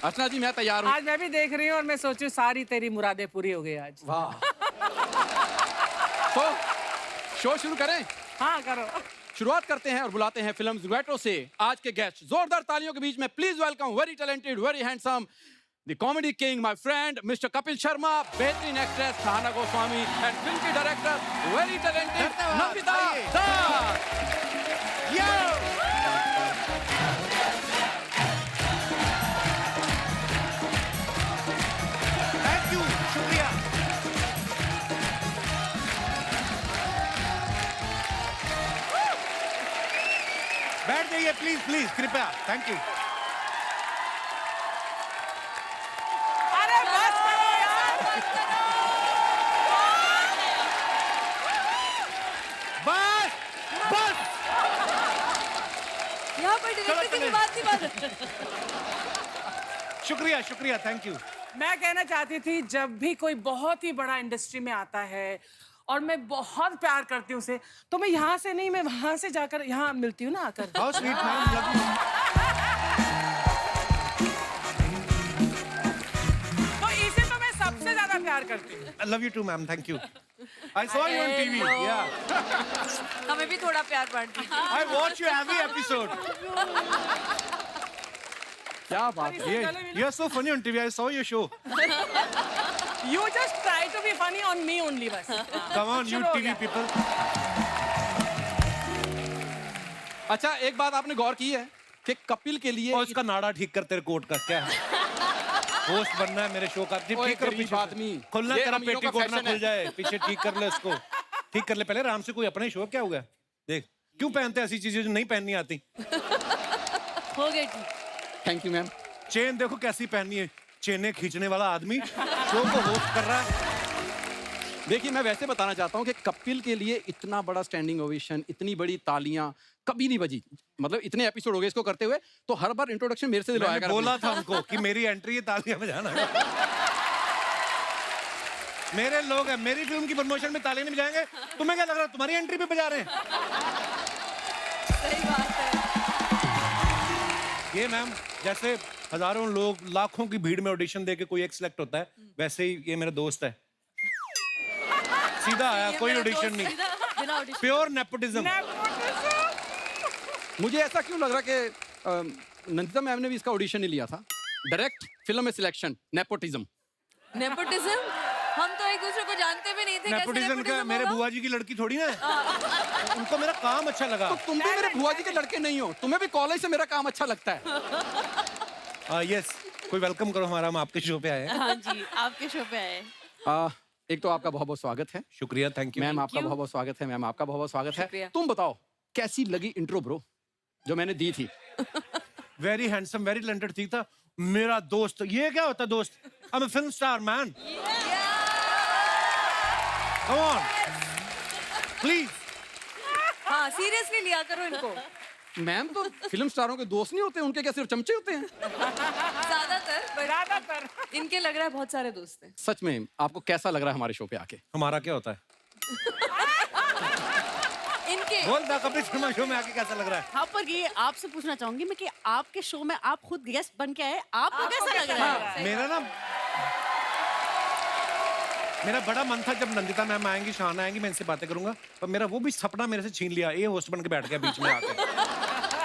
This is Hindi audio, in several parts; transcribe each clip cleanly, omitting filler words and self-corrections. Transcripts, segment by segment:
अर्चना जी मैं तैयार हूँ। आज मैं भी देख रही हूँ और मैं सोचूं सारी तेरी मुरादें पूरी हो गई आज। वाह। तो शो शुरू करें? हाँ करो। शुरुआत करते हैं और बुलाते हैं फिल्म ज़ोमैटो से आज के गेस्ट। जोरदार तालियों के बीच में please welcome very talented very handsome the comedy king my friend mister Kapil Sharma, बेहतरीन actress Sahana Goswami and film की director very talented Namita Das. Thank you, शुक्रिया। बैठ जाइए प्लीज प्लीज, कृपया। Thank you. अरे बस करो यार। बस बस। यहाँ पर डायरेक्टर की बात नहीं बात। शुक्रिया शुक्रिया, थैंक यू। मैं कहना चाहती थी जब भी कोई बहुत ही बड़ा इंडस्ट्री में आता है और मैं बहुत प्यार करती हूँ उसे, तो मैं यहाँ से नहीं, मैं वहां से जाकर यहाँ मिलती हूँ ना आकर। How sweet ma'am, love you. तो इसे तो मैं सबसे ज्यादा प्यार करती हूँ। I love you too, ma'am. Thank you. I saw you on TV. Yeah. हमें भी थोड़ा प्यार बांट दीजिए। I watch you every episode. क्या बात है। You're so funny on TV. I saw your show. You just try to be funny on me only बस। Come on, you शुरू हो TV गया। people. अच्छा एक बात आपने गौर की है कि कपिल के लिए और उसका नाड़ा ठीक कर, तेरे कोट का क्या है? होस्ट बनना है मेरे शो का। ठीक ओए, करो गरीब पीछे आदमी। से। खुलना ये तेरा अमीरों का पेटीकोट ना फैशन है। खुल जाए। पीछे ठीक कर ले इसको। ठीक कर ले पहले आराम से। कोई अपने शो क्या हुआ? देख क्यों पहनते हैं ऐसी चीजें जो नहीं पहननी आती? हो गए ठीक। Thank you ma'am. चेन देखो कैसी पहननी है। चेनें खींचने वाला आदमी शो को होस्ट कर रहा है। देखिए मैं वैसे बताना चाहता हूँ कि कपिल के लिए इतना बड़ा स्टैंडिंग ओवेशन, इतनी बड़ी तालियां कभी नहीं बजी। मतलब इतने एपिसोड हो गए इसको करते हुए, तो हर बार इंट्रोडक्शन मेरे से दिलवाया मैंने कर। बोला था उनको कि मेरी एंट्री है, तालियां बजाना। मेरे लोग हैं, मेरी फिल्म की प्रमोशन में तालियां नहीं बजाएंगे। तुम्हें क्या लग रहा है तुम्हारी एंट्री पे बजा रहे हैं? सही बात है। ये मैम जैसे हजारों लोग लाखों की भीड़ में ऑडिशन देके कोई एक सिलेक्ट होता है, वैसे ही ये मेरा दोस्त है। सीधा आया, ये कोई मेरा ऑडिशन दोस्त नहीं। सीधा बिना ऑडिशन। Pure nepotism. मुझे ऐसा क्यों लग रहा कि नंदिता मैम ने भी इसका ऑडिशन नहीं लिया था? डायरेक्ट फिल्म में सिलेक्शन, नेपोटिज्म। नेपोटिज्म? हम तो एक दूसरे को जानते भी नहीं थे। कैसे नेपोटिज्म का नेपोटिज्म मेरे होगा? बुआ जी की लड़की थोड़ी ना है। उनको मेरा काम अच्छा लगा। तो तुम भी मेरे बुआ जी के लड़के नहीं हो, तुम्हें भी कॉलेज से मेरा काम अच्छा लगता है। यस, कोई वेलकम करो हमारा, हम आपके शो पे आए हैं। हाँ जी, आपके शो पे आए। एक तो आपका बहुत बहुत स्वागत है। शुक्रिया, थैंक यू। मैम आपका you. बहुत बहुत स्वागत है। मैम आपका बहुत बहुत स्वागत है। शुक्रिया। तुम बताओ कैसी लगी इंट्रो ब्रो जो मैंने दी थी? वेरी हैंडसम, वेरी टैलेंटेड ठीक था। मेरा दोस्त, ये क्या होता है दोस्त? I am a film star man. Come on please. हाँ सीरियसली लिया करो इनको। मैम तो फिल्म स्टारों के दोस्त नहीं होते, उनके क्या सिर्फ चमचे होते हैं? ज्यादातर इनके लग रहा है बहुत सारे दोस्त हैं। सच में आपको कैसा लग रहा है हमारे शो पे आके? हमारा क्या होता है? इनके बोल दा कपिल शर्मा शो में आके कैसा लग रहा है? हाँ पर ये आपसे पूछना चाहूंगी मैं कि आपके शो में आप खुद गेस्ट बन के आए, आपको कैसा लग रहा है? मेरा ना मेरा बड़ा मन था जब नंदिता मैम आएंगी, शाना आएंगी, मैं इनसे बातें करूंगा, पर मेरा वो भी सपना मेरे से छीन लिया। ये होस्ट बन के बैठ गया बीच में आके।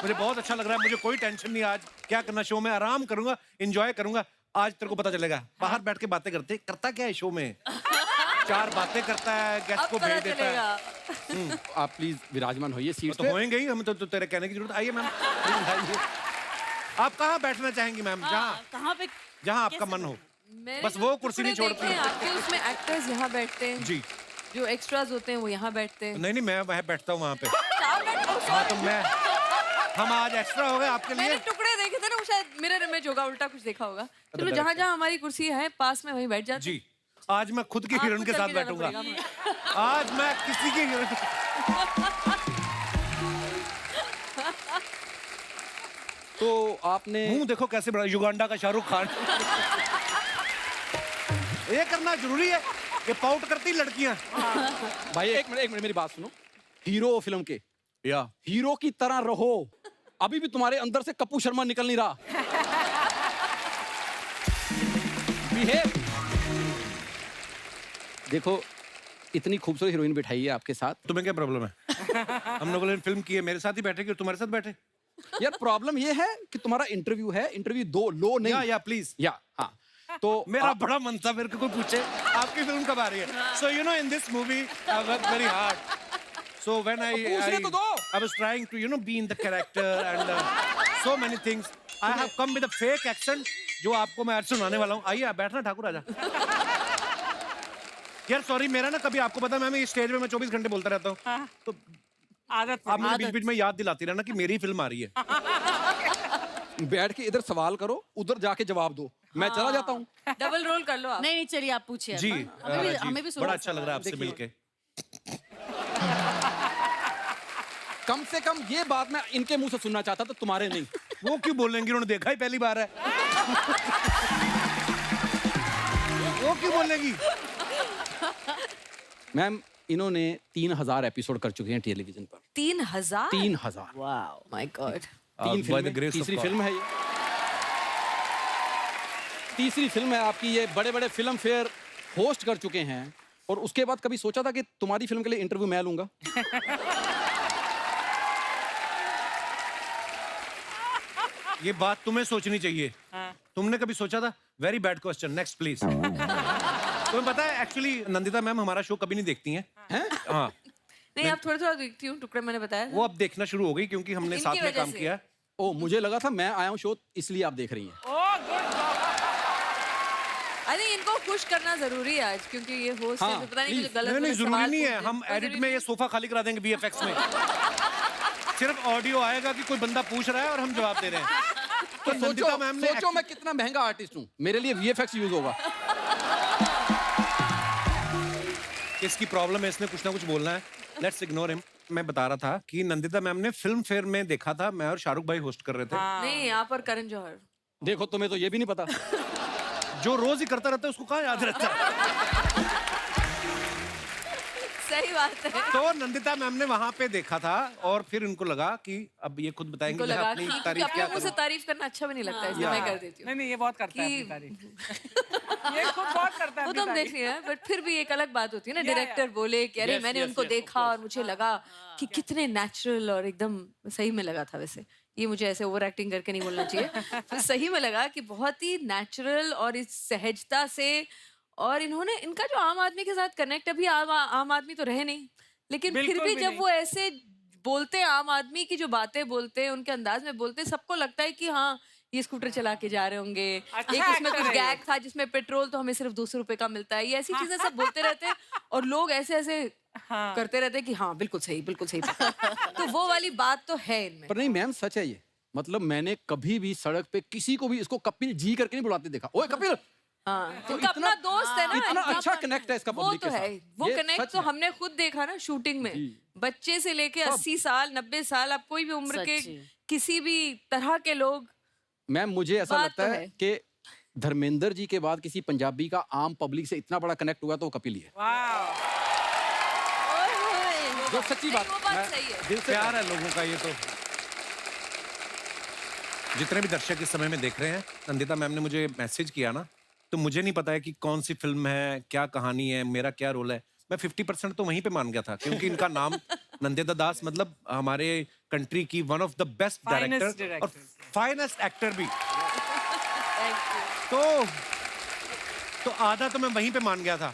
मुझे बहुत अच्छा लग रहा है, मुझे कोई टेंशन नहीं। आज क्या करना, शो में आराम करूंगा, एंजॉय करूंगा। आज तेरे को पता चलेगा। बाहर बैठ के बातें करता क्या है शो में? चार बातें करता है, गेस्ट अब को पता भेज देता है। चलेगा। आप प्लीज विराजमान होइए सीट तो पे। होएंगे ही, हमें तो तेरे कहने की जरूरत। आइए मैम, प्लीज आइए। आप कहाँ बैठना चाहेंगी मैम? कहाँ पे? जहाँ आपका मन हो। मैंने बस जो वो कुर्सी नहीं टुकड़े छोड़ती। देखे हैं आपके, उसमें एक्टर्स यहाँ बैठते हैं। जी जो एक्स्ट्राज होते हैं वो यहाँ बैठते हैं। नहीं, मैं वह बैठता हूँ वहाँ पे। चार बैठ- oh, हाँ sorry। तो हम आज एक्स्ट्रा हो गए आपके मैंने लिए। टुकड़े देखे थे ना, वो शायद मिरर इमेज होगा, उल्टा कुछ देखा होगा। चलो डायरेक्टर। जहाँ जहाँ हमारी कुर्सी है पास में वहीं बैठ जाते जी आज मैं खुद की आपको हीरोइन के चल साथ के जाना बैठूंगा। पड़ेगा। आज मैं किसी की हीरोइन। तो आपने मुंह देखो कैसे बड़ा, युगांडा का शाहरुख खान। ये करना जरूरी है, ये पाउट करती लड़कियां। भाई एक मिनट मेरी बात सुनो। हीरो हो फिल्म के, या हीरो की तरह रहो। अभी भी तुम्हारे अंदर से कप्पू शर्मा निकल नहीं रहा। Behave. देखो इतनी खूबसूरत हीरोइन बिठाई है आपके साथ। तुम्हें क्या प्रॉब्लम है? हम लोगों ने फिल्म की है, मेरे साथ ही बैठे कि तुम्हारे साथ बैठे? यार प्रॉब्लम ये है कि तुम्हारा इंटरव्यू है, इंटरव्यू दो लो नहीं। या प्लीज। या हाँ तो मेरा बड़ा मन था मेरे को कोई पूछे आपकी फिल्म कब आ रही है। So you know in this movie I work very hard. So when पूछने तो दो। I was trying to be in the character and so many things. I have come with a fake accent जो आपको मैं आज सुनाने वाला हूँ। आइए आप बैठना ठाकुर आजा। यार सॉरी मेरा ना कभी आपको पता मैं स्टेज में 24 घंटे बोलता रहता हूँ। तो आदत आप मुझे बीच बीच में याद दिलाती रहना कि मेरी फिल्म आ रही है। बैठ के इधर सवाल करो, उधर जाके जवाब दो। मैं चला जाता हूँ। डबल रोल कर लो आप। नहीं नहीं चलिए आप पूछिए जी हमें भी बड़ा अच्छा लग रहा है आपसे मिलके। कम से कम ये बात मैं इनके मुंह से सुनना चाहता था, तुम्हारे नहीं। वो क्यों बोलेंगे, उन्होंने देखा ही पहली बार है। वो क्यों बोलेंगी? मैम इन्होंने 3000 एपिसोड कर चुके हैं टेलीविजन पर। 3000? 3000। Wow my God. तीन फिल्में, तीसरी फिल्म है ये। तीसरी फिल्म है आपकी ये। बड़े बड़े फिल्म फेयर होस्ट कर चुके हैं और उसके बाद कभी सोचा था कि तुम्हारी फिल्म के लिए इंटरव्यू मैं लूंगा? ये बात तुम्हें सोचनी चाहिए। तुमने कभी सोचा था? Very bad question, next please. तुम्हें पता है एक्चुअली नंदिता मैम हमारा शो कभी नहीं देखती हैं। हाँ नहीं आप थोड़ा थोड़ा देखती हूँ, टुकड़े मैंने बताया था। वो अब देखना शुरू हो गई क्योंकि हमने इनकी साथ में वजह काम से। किया। ओ मुझे लगा था मैं आया हूँ शो इसलिए आप देख रही हैं। आई थिंक इनको खुश करना जरूरी है आज क्योंकि ये होस्ट है, हाँ, तो पता नहीं कुछ please। गलत नहीं गलत जरूरी सवाल नहीं है, पूछ दे। हम कोई एडिट जरूरी में ये नहीं। सोफा खाली करा देंगे VFX में। सिर्फ ऑडियो आएगा कि कोई बंदा पूछ रहा है और हम जवाब दे रहे हैं। तो नंदिता सोचो मैम ने सोचो मैं कितना महंगा आर्टिस्ट हूँ, मेरे लिए VFX यूज होगा। इसकी प्रॉब्लम है, इसने कुछ ना कुछ बोलना है। Let's ignore him. मैं बता रहा था कि नंदिता मैम ने फिल्म फेयर में देखा था, मैं और शाहरुख भाई होस्ट कर रहे थे। नहीं यहाँ पर करण जौहर। देखो तुम्हें तो ये भी नहीं पता। जो रोज ही करता रहता है उसको कहाँ याद रहता है? सही बात है। तो नंदिता मैम ने वहां पे देखा था और फिर उनको लगा कि अब ये खुद बताएंगे इनको मैं लगा अपनी कि तारीफ अपने क्या मुंह से करूं। तारीफ करना अच्छा भी नहीं लगता, इसलिए मैं कर देती हूँ। नहीं ये बहुत करता है कि- अपनी तारीफ। ये खुद बहुत करता है वो तो हम अपनी देख रहे हैं, बट फिर भी एक अलग बात होती है ना, या, डायरेक्टर बोले कि अरे Yes, मैंने yes, उनको yes, देखा और मुझे लगा कि कितने नेचुरल और एकदम सही में लगा था। वैसे ये मुझे ऐसे ओवर एक्टिंग करके नहीं बोलना चाहिए। तो सही में लगा कि बहुत ही नेचुरल और इस सहजता से, और इन्होंने इनका जो आम आदमी के साथ कनेक्ट, अभी आम आदमी तो रहे नहीं, लेकिन फिर बिल्कुल भी भी जब नहीं। वो ऐसे बोलते हैं, आम आदमी की जो बातें बोलते हैं उनके अंदाज में बोलते हैं, सबको लगता है कि हाँ ये स्कूटर चला के जा रहे होंगे। अच्छा एक उसमें actor कुछ है ये। गैग था जिसमें पेट्रोल तो हमें सिर्फ 200 रुपए का मिलता है, ये ऐसी चीजें सब बोलते रहते हैं और लोग ऐसे ऐसे करते रहते हैं कि हाँ बिल्कुल सही बिल्कुल सही। तो वो वाली बात तो है इनमें। पर नहीं मैम सच है ये। मतलब मैंने कभी भी सड़क पे किसी को भी इसको कपिल जी करके नहीं बुलाते देखा। ओए कपिल। हाँ इनका अपना दोस्त है ना, इतना इनका अच्छा अपना- कनेक्ट है इसका वो पब्लिक तो के है, साथ। वो ये कनेक्ट सच तो है। हमने खुद देखा ना शूटिंग में। बच्चे से लेके 80 साल 90 साल, आप कोई भी उम्र के सच्ची। किसी भी तरह के लोग। मैम मुझे ऐसा बात लगता तो है है। कि धर्मेंद्र जी के बाद किसी पंजाबी का आम पब्लिक से इतना बड़ा कनेक्ट हुआ तो वो कपिल ही है। वाह जो सच्ची बात नहीं, वो बात मैं सही है। दिल से प्यार है लोगों का। ये तो जितने भी दर्शक इस समय में देख रहे हैं, नंदिता मैम ने मुझे मैसेज किया ना, तो मुझे नहीं पता है कि कौन सी फिल्म है, क्या कहानी है, मेरा क्या रोल है। मैं 50% तो वहीं पे मान गया था क्योंकि इनका नाम नंदिता दास, मतलब हमारे कंट्री की one of the best Finest director और directors। फाइनेस्ट एक्टर भी। तो आधा तो मैं वहीं पे मान गया था।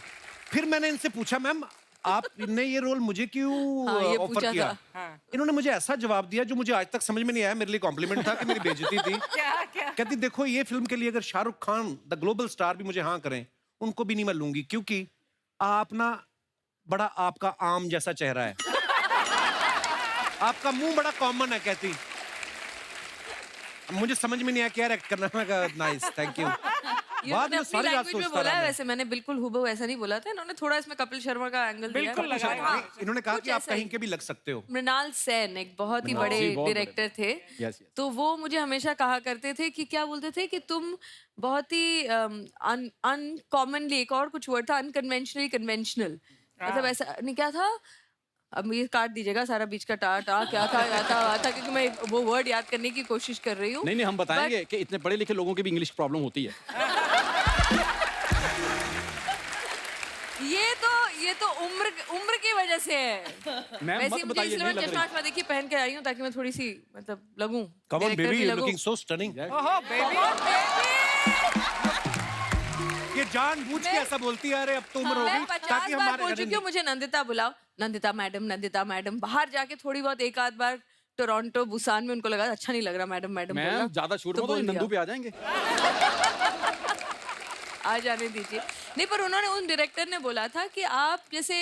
फिर मैंने इनसे पूछा मैम आपने ये रोल मुझे क्यों हाँ, ये ऑफर पूछा किया? था। इन्होंने मुझे ऐसा जवाब दिया जो मुझे आज तक समझ में नहीं आया। मेरे लिए कॉम्प्लीमेंट था कि मेरी बेइज्जती थी। क्या क्या कहती देखो ये फिल्म के लिए अगर Shahrukh Khan the global star भी मुझे हाँ करें, उनको भी नहीं मैं लूंगी क्योंकि आप ना बड़ा आपका आम जैसा चेहरा है। आपका मुंह बड़ा कॉमन है। कहती मुझे समझ में नहीं आया क्या एक्ट करना। मैं कहा नाइस थैंक यू। ये बाद उन्होंने में अपनी सारी रात लैंग्वेज में सोचता बोला रहा है, मैं। वैसे मैंने बिल्कुल हूबहू ऐसा नहीं बोला था। इन्होंने थोड़ा इसमें कपिल शर्मा का एंगल दिया है। बिल्कुल कपिल लगाया। शर्मा, नहीं, इन्होंने कहा कुछ कि आप ऐसा ही। कहीं के भी लग सकते हो। मृणाल सेन एक बहुत ही मृणाल बड़े जी, बहुत बड़े। डायरेक्टर थे। Yes, yes. तो वो मुझे हमेशा कहा करते थे कि क्या बोलते थे कि तुम बहुत ही अनकॉमनली, एक और कुछ वर्ड था, अनकन्वेंशनली कन्वेंशनल। मतलब ऐसा नहीं, क्या था, अब ये काट दीजिएगा सारा बीच का टा क्या था क्योंकि मैं वो वर्ड याद करने की कोशिश कर रही हूँ। नहीं हम बताएंगे कि इतने पढ़े लिखे लोगों की भी इंग्लिश प्रॉब्लम होती है। ये तो उम्र की वजह से है। मैम वैसे मत मुझे बताइए, इसलिए नहीं मैं लग चश्मा रही। वश्मा देखिए पहन के आ रही हूँ ताकि मैं थोड़ी सी मतलब लगूं। कम ऑन director बेबी, भी यू लगूं। Looking so stunning. ओहो बेबी, ये जानबूझ के ऐसा बोलती है, अरे अब तो उम्र हो मैं गई 50 ताकि बार हमारे बोल घर चुकी हूँ मुझे नंदिता बुलाओ, नंदिता मैडम। बाहर जाके थोड़ी बहुत एक आध बार टोरंटो बुसान में उनको लगा अच्छा नहीं लग रहा मैडम बोलना। मैम ज्यादा शूट तो में तो बोल नंदू पे दिया। आ जाएंगे। आ जाने दीजिए। नहीं पर उन्होंने उन डायरेक्टर ने बोला था कि आप जैसे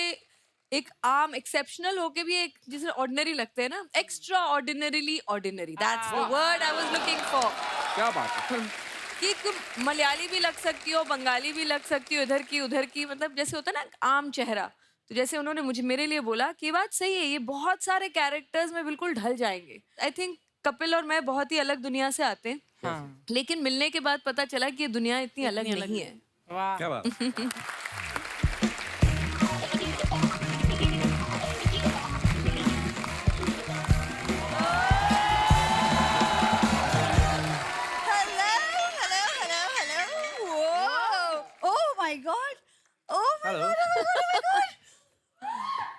एक आम एक्सेप्शनल होके भी एक जैसे ऑर्डिनरी लगते हैं ना, extra ordinarily ordinary, that's the word I was looking for. क्या बात है। कि तुम मलयाली भी लग सकती हो, बंगाली भी लग सकती हो, इधर की उधर की, मतलब जैसे होता है ना आम चेहरा। तो जैसे उन्होंने मुझे मेरे लिए बोला कि ये बात सही है, ये बहुत सारे कैरेक्टर्स में बिल्कुल ढल जाएंगे। आई थिंक कपिल और मैं बहुत ही अलग दुनिया से आते हैं, हाँ। लेकिन मिलने के बाद पता चला कि ये दुनिया इतनी अलग नहीं है। वाह। क्या बात। Hello. Whoa. Oh my God. Oh my hello. God.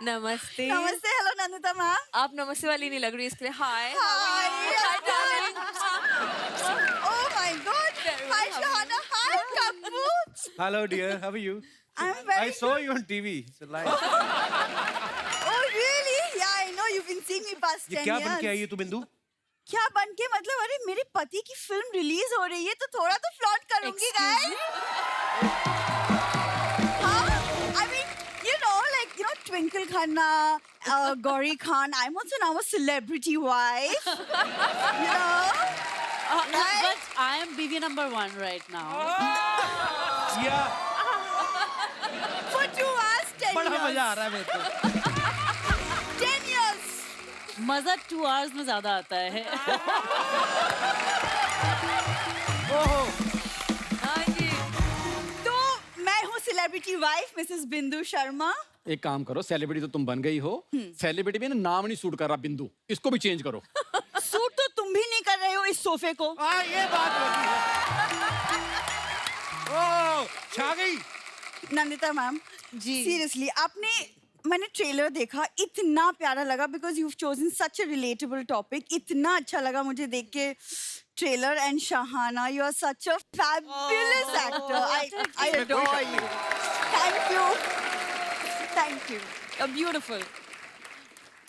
नमस्ते। नमस्ते. Hello, Nandita ma'am. आप नमस्ते वाली नहीं लग रही इसके लिए hi. Hi, Oh my God. Hi, Shahana. Hi, Kappu. Hello dear, how are you? I'm I very. saw you on TV. It's live. Oh really? Yeah, I know. You've been seeing me past 10 ये क्या बन के आई years. है तू बिंदु? क्या बन के मतलब? अरे मेरे पति की फिल्म रिलीज हो रही है तो थोड़ा तो फ्लॉन्ट करूंगी guys. I mean, Twinkle Khanna, Gauri Khan. I'm also now a celebrity wife. You know. But I am BV number 1 right now. या For 2 hours, 10 बड़ा years. मजा आ रहा है मेरे को। 10 years. मजा 2 hours में ज्यादा आता है। ओहो, हाँ जी। तो मैं हूँ सेलिब्रिटी वाइफ मिसेस बिंदु शर्मा. एक काम करो, सेलिब्रिटी तो तुम बन गई हो, सेलिब्रिटी में ना नाम नहीं सूट कर रहा बिंदु, इसको भी चेंज करो। सूट तो तुम भी नहीं कर रहे हो इस सोफे को. ये बात होती है। ओह, छा गई। नंदिता मैम जी। सीरियसली मैंने ट्रेलर देखा, इतना प्यारा लगा because you chosen such a relatable topic. इतना अच्छा लगा मुझे देख के trailer. And Shahana, you are such a fabulous actor. I adore you. Thank you. Beautiful.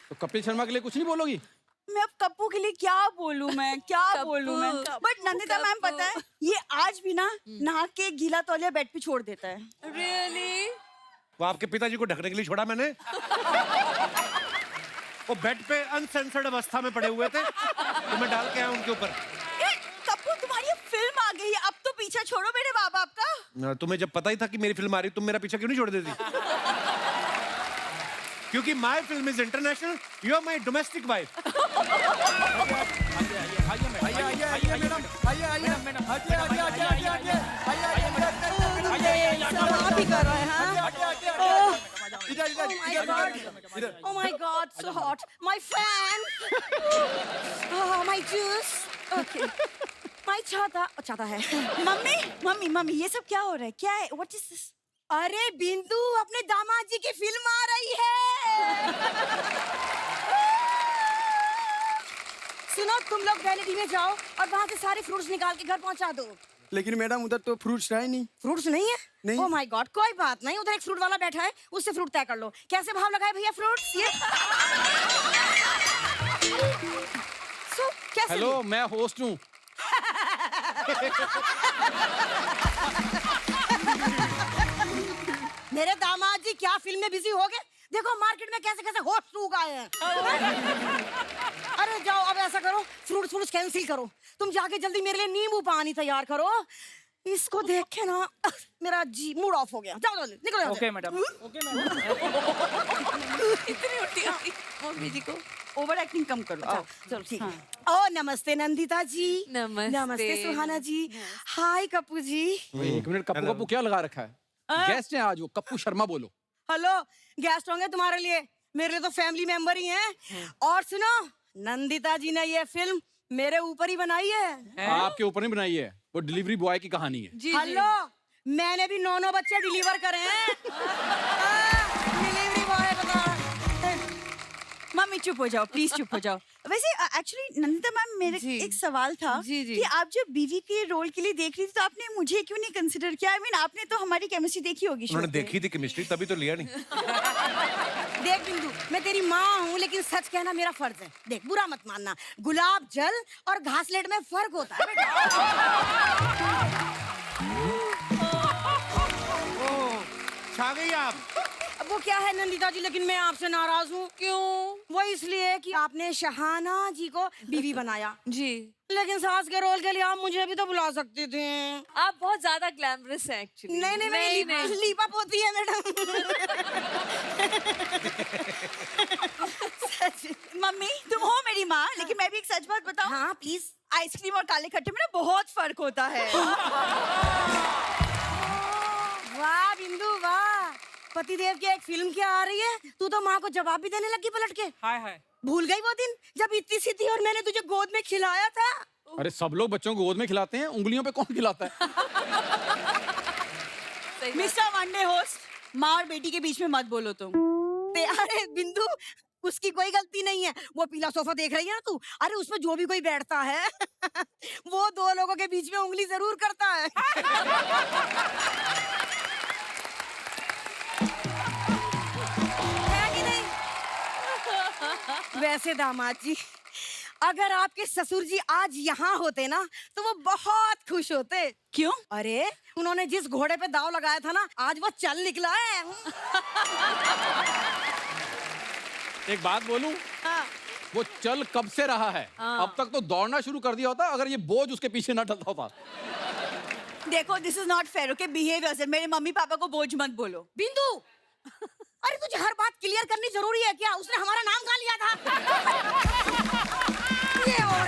तो कपिल शर्मा के लिए कुछ नहीं बोलोगी? मैं अब कप्पू के लिए क्या बोलूं मैं, क्या बोलूं मैं. बट नंदिता मैम पता है, ये आज भी ना नहा के गीला तौलिया बेड पे छोड़ देता है. रियली? वो आपके पिताजी को ढकने के लिए छोड़ा मैंने। वो बेड पे अनसेंसर्ड अवस्था में पड़े हुए थे, तो मैं डाल के आया उनके ऊपर। कप्पू तुम्हारी ये फिल्म आ गई है, अब तो पीछा छोड़ो मेरे माँ बाप का. तुम्हें जब पता ही था कि मेरी फिल्म आ रही, तुम मेरा पीछा क्यों नहीं छोड़ देती? क्योंकि my film is international, you are my domestic wife. आप ही कर रहे हैं, हाँ? Oh my God, so hot. My fan. Oh, my juice. Okay. My छाता है. मम्मी, ये सब क्या हो रहा है? क्या है? What is this? अरे बिंदु, अपने दामाद जी की फिल्म आ रही है. सुनो, तुम लोग वैनिटी में जाओ और वहाँ से सारे फ्रूट्स निकाल के घर पहुँचा दो. लेकिन मैडम उधर तो फ्रूट्स है नहीं। फ्रूट्स नहीं है? नहीं। ओह माय गॉड, कोई बात नहीं, उधर एक फ्रूट वाला बैठा है, उससे फ्रूट तय कर लो. कैसे भाव लगाए भैया फ्रूट्स ये? सो कैसे? हेलो, मैं होस्ट हूँ। मेरे दामाद जी क्या फिल्म में बिजी हो गए? देखो मार्केट में कैसे कैसे होस्ट उग आए हैं. अरे जाओ, अब ऐसा करो, फ्रूट्स कैंसिल करो. तुम जाके जल्दी मेरे लिए नींबू पानी तैयार करो. इसको देख के ना मेरा जी मूड ऑफ हो गया. जाओ जल्दी निकलो. Okay madam. इतनी उल्टी आती मम्मी जी को। ओवर एक्टिंग कम करो. चलो ठीक है. ओ नमस्ते नंदिता जी. नमस्ते। नमस्ते सुहाना जी. हाय कप्पू जी. एक मिनट, कप्पू क्या लगा रखा है? गेस्ट हैं आज, वो कप्पू शर्मा बोलो। हेलो, गेस्ट होंगे तुम्हारे लिए, मेरे लिए तो फैमिली मेंबर ही हैं. और सुनो, नंदिता जी ने ये फिल्म मेरे ऊपर ही बनाई है. आपके ऊपर नहीं बनाई है, वो डिलीवरी बॉय की कहानी है। जी हेलो, मैंने भी 9 बच्चे डिलीवर करे हैं. बॉय बता। मम्मी चुप हो जाओ, प्लीज चुप हो जाओ। वैसे एक्चुअली नंदिता मैम, मेरे जी। एक सवाल था जी, जी। कि आप जब बीवी के रोल के लिए देख रही थी तो आपने मुझे क्यों नहीं कंसिडर किया? आई मीन आपने तो हमारी केमिस्ट्री देखी होगी show उन्होंने पे। देखी थी केमिस्ट्री, तभी तो लिया नहीं। देख बिंदु, मैं तेरी माँ हूँ लेकिन सच कहना मेरा फर्ज है। देख बुरा मत मानना, गुलाब जल और घासलेट में फर्क होता है बेटा। छा गई आप। अब वो क्या है नंदिता जी, लेकिन मैं आपसे नाराज हूँ। क्यों? वो इसलिए कि आपने शहाना जी को बीवी बनाया, जी। लेकिन सास के रोल के लिए आप मुझे भी तो बुला सकती थी। आप बहुत ज्यादा ग्लैमरस हैं एक्चुअली। नहीं नहीं, मैं लीपा पोती है मैडम। सच। मम्मी तुम हो मेरी माँ, लेकिन मैं भी एक सच बात बताऊं? हाँ प्लीज। आइसक्रीम और काले खट्टे में ना बहुत फर्क होता है। वाह बिंदु वाह, पतिदेव की एक फिल्म क्या आ रही है, तू तो माँ को जवाब भी देने लगी पलट के। हाय हाय। भूल गई वो दिन जब इतनी सी थी और मैंने तुझे गोद में खिलाया था? अरे सब लोग बच्चों को गोद में खिलाते हैं, उंगलियों पे कौन खिलाता है? मिस्टर वनडे होस्ट, माँ और बेटी के बीच में मत बोलो तुम। अरे बिंदु, उसकी कोई गलती नहीं है। वो पीला सोफा देख रही है ना तू? अरे उसमें जो भी कोई बैठता है वो दो लोगों के बीच में उंगली जरूर करता है। है कि नहीं? वैसे दामाद जी, अगर आपके ससुर जी आज यहाँ होते ना तो वो बहुत खुश होते। क्यों? अरे उन्होंने जिस घोड़े पे दाव लगाया था ना, आज वो चल निकला है। एक बात बोलूं, हाँ। वो चल कब से रहा है? अब तक तो दौड़ना शुरू कर दिया होता अगर ये बोझ उसके पीछे ना डलता होता। देखो this is not fair, okay? Behave yourself. मेरे मम्मी पापा को बोझ मत बोलो। बिंदु, अरे तुझे हर बात क्लियर करनी जरूरी है क्या? उसने हमारा नाम कहाँ लिया था? ये और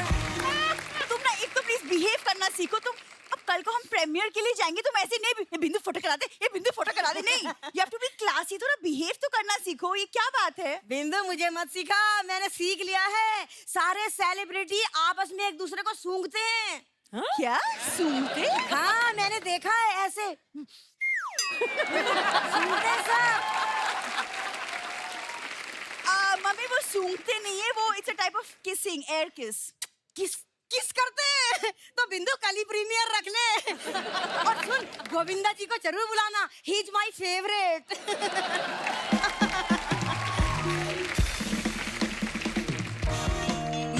तुम ना एक तो प्लीज बिहेव करना सीखो तुम। अब कल को हम प्रीमियर के लिए जाएंगे, तुम ऐसे नहीं ये बिंदु फोटो करा दे, ये बिंदु फोटो करा दे, नहीं। You have to be classy, थोड़ा बिहेव तो करना सीखो। ये क्या बात है? बिंदु मुझे मत सिखा, मैंने सीख लिया है। सारे सेलिब्रिटी आपस में एक दूसरे को सूंघते हैं। क्या सूंघते? हाँ मैंने देखा है ऐसे सूंघते सब। मम्मी वो सूंघते नहीं है, वो it's a type of kissing, air किस। किस करते हैं। तो बिंदु कल ही प्रीमियर रख ले। और सुन, गोविंदा जी को जरूर बुलाना, ही इज माय फेवरेट।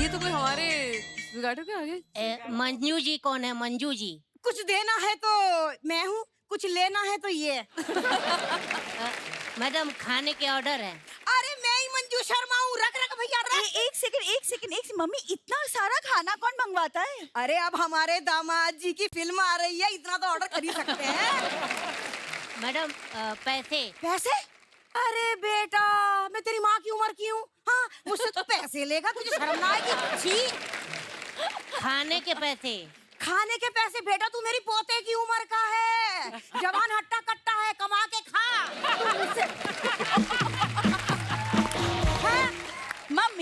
ये तो कोई हमारे बिगाड़ो के आगे। मंजू जी कौन है? मंजू जी? कुछ देना है तो मैं हूँ, कुछ लेना है तो ये। मैडम खाने के ऑर्डर है। अरे मैं ही मंजू शर्मा हूँ, रख रख भैया रख। एक सेकंड, मम्मी इतना सारा खाना कौन मंगवाता है? अरे अब हमारे दामाद जी की फिल्म आ रही है, इतना तो ऑर्डर खरीद सकते हैं। मैडम पैसे? पैसे? अरे बेटा, मैं तेरी माँ की उम्र की हूँ? हाँ, मुझसे तो पैसे लेगा, तुझे शर्म ना आएगी? छी। खाने के पैसे? खाने के पैसे? बेटा तू मेरी पोते की उम्र का है, जवान हट्टा कट्टा है, कमा के खा।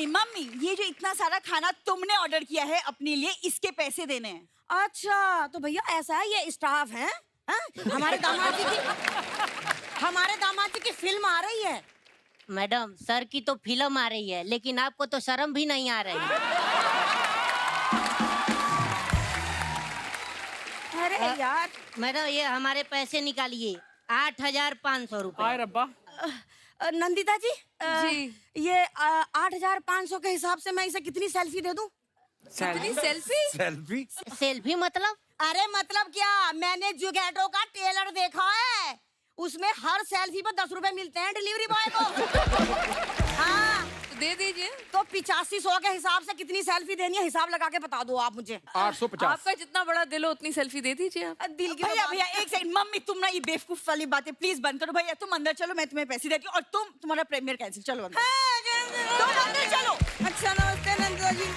मम्मी ये जो इतना सारा खाना तुमने ऑर्डर किया है अपने लिए, इसके पैसे देने हैं। अच्छा तो भैया ऐसा है, ये स्टाफ है? हमारे दामाद जी की फिल्म आ रही है। मैडम सर की तो फिल्म आ रही है, लेकिन आपको तो शर्म भी नहीं आ रही। अरे यार मैडम ये हमारे पैसे निकालिए, 8,500 रुपए। हाय रब्बा। नंदिता जी, जी। ये 8,500 के हिसाब से मैं इसे कितनी सेल्फी दे दूं? कितनी सेल्फी? सेल्फी? सेल्फी मतलब? अरे मतलब क्या, मैंने जुगैटो का ट्रेलर देखा है, उसमें हर सेल्फी पर 10 रुपए मिलते हैं डिलीवरी बॉय को। हाँ तो दे दीजिए। तो 85-100 के हिसाब से कितनी सेल्फी देनी है, हिसाब लगा के बता दो आप मुझे। 850। आपका जितना बड़ा दिल हो उतनी सेल्फी दे दीजिए आप। दिल की भैया एक सेकंड, मम्मी तुम ना ये बेवकूफ वाली बातें प्लीज बंद करो। भैया तुम अंदर चलो, मैं तुम्हें पैसे देती हूँ, और तुम्हारा प्रीमियर कैंसिल। चलो अंदर। तुम अंदर चलो। अच्छा नमस्ते नंदिता जी।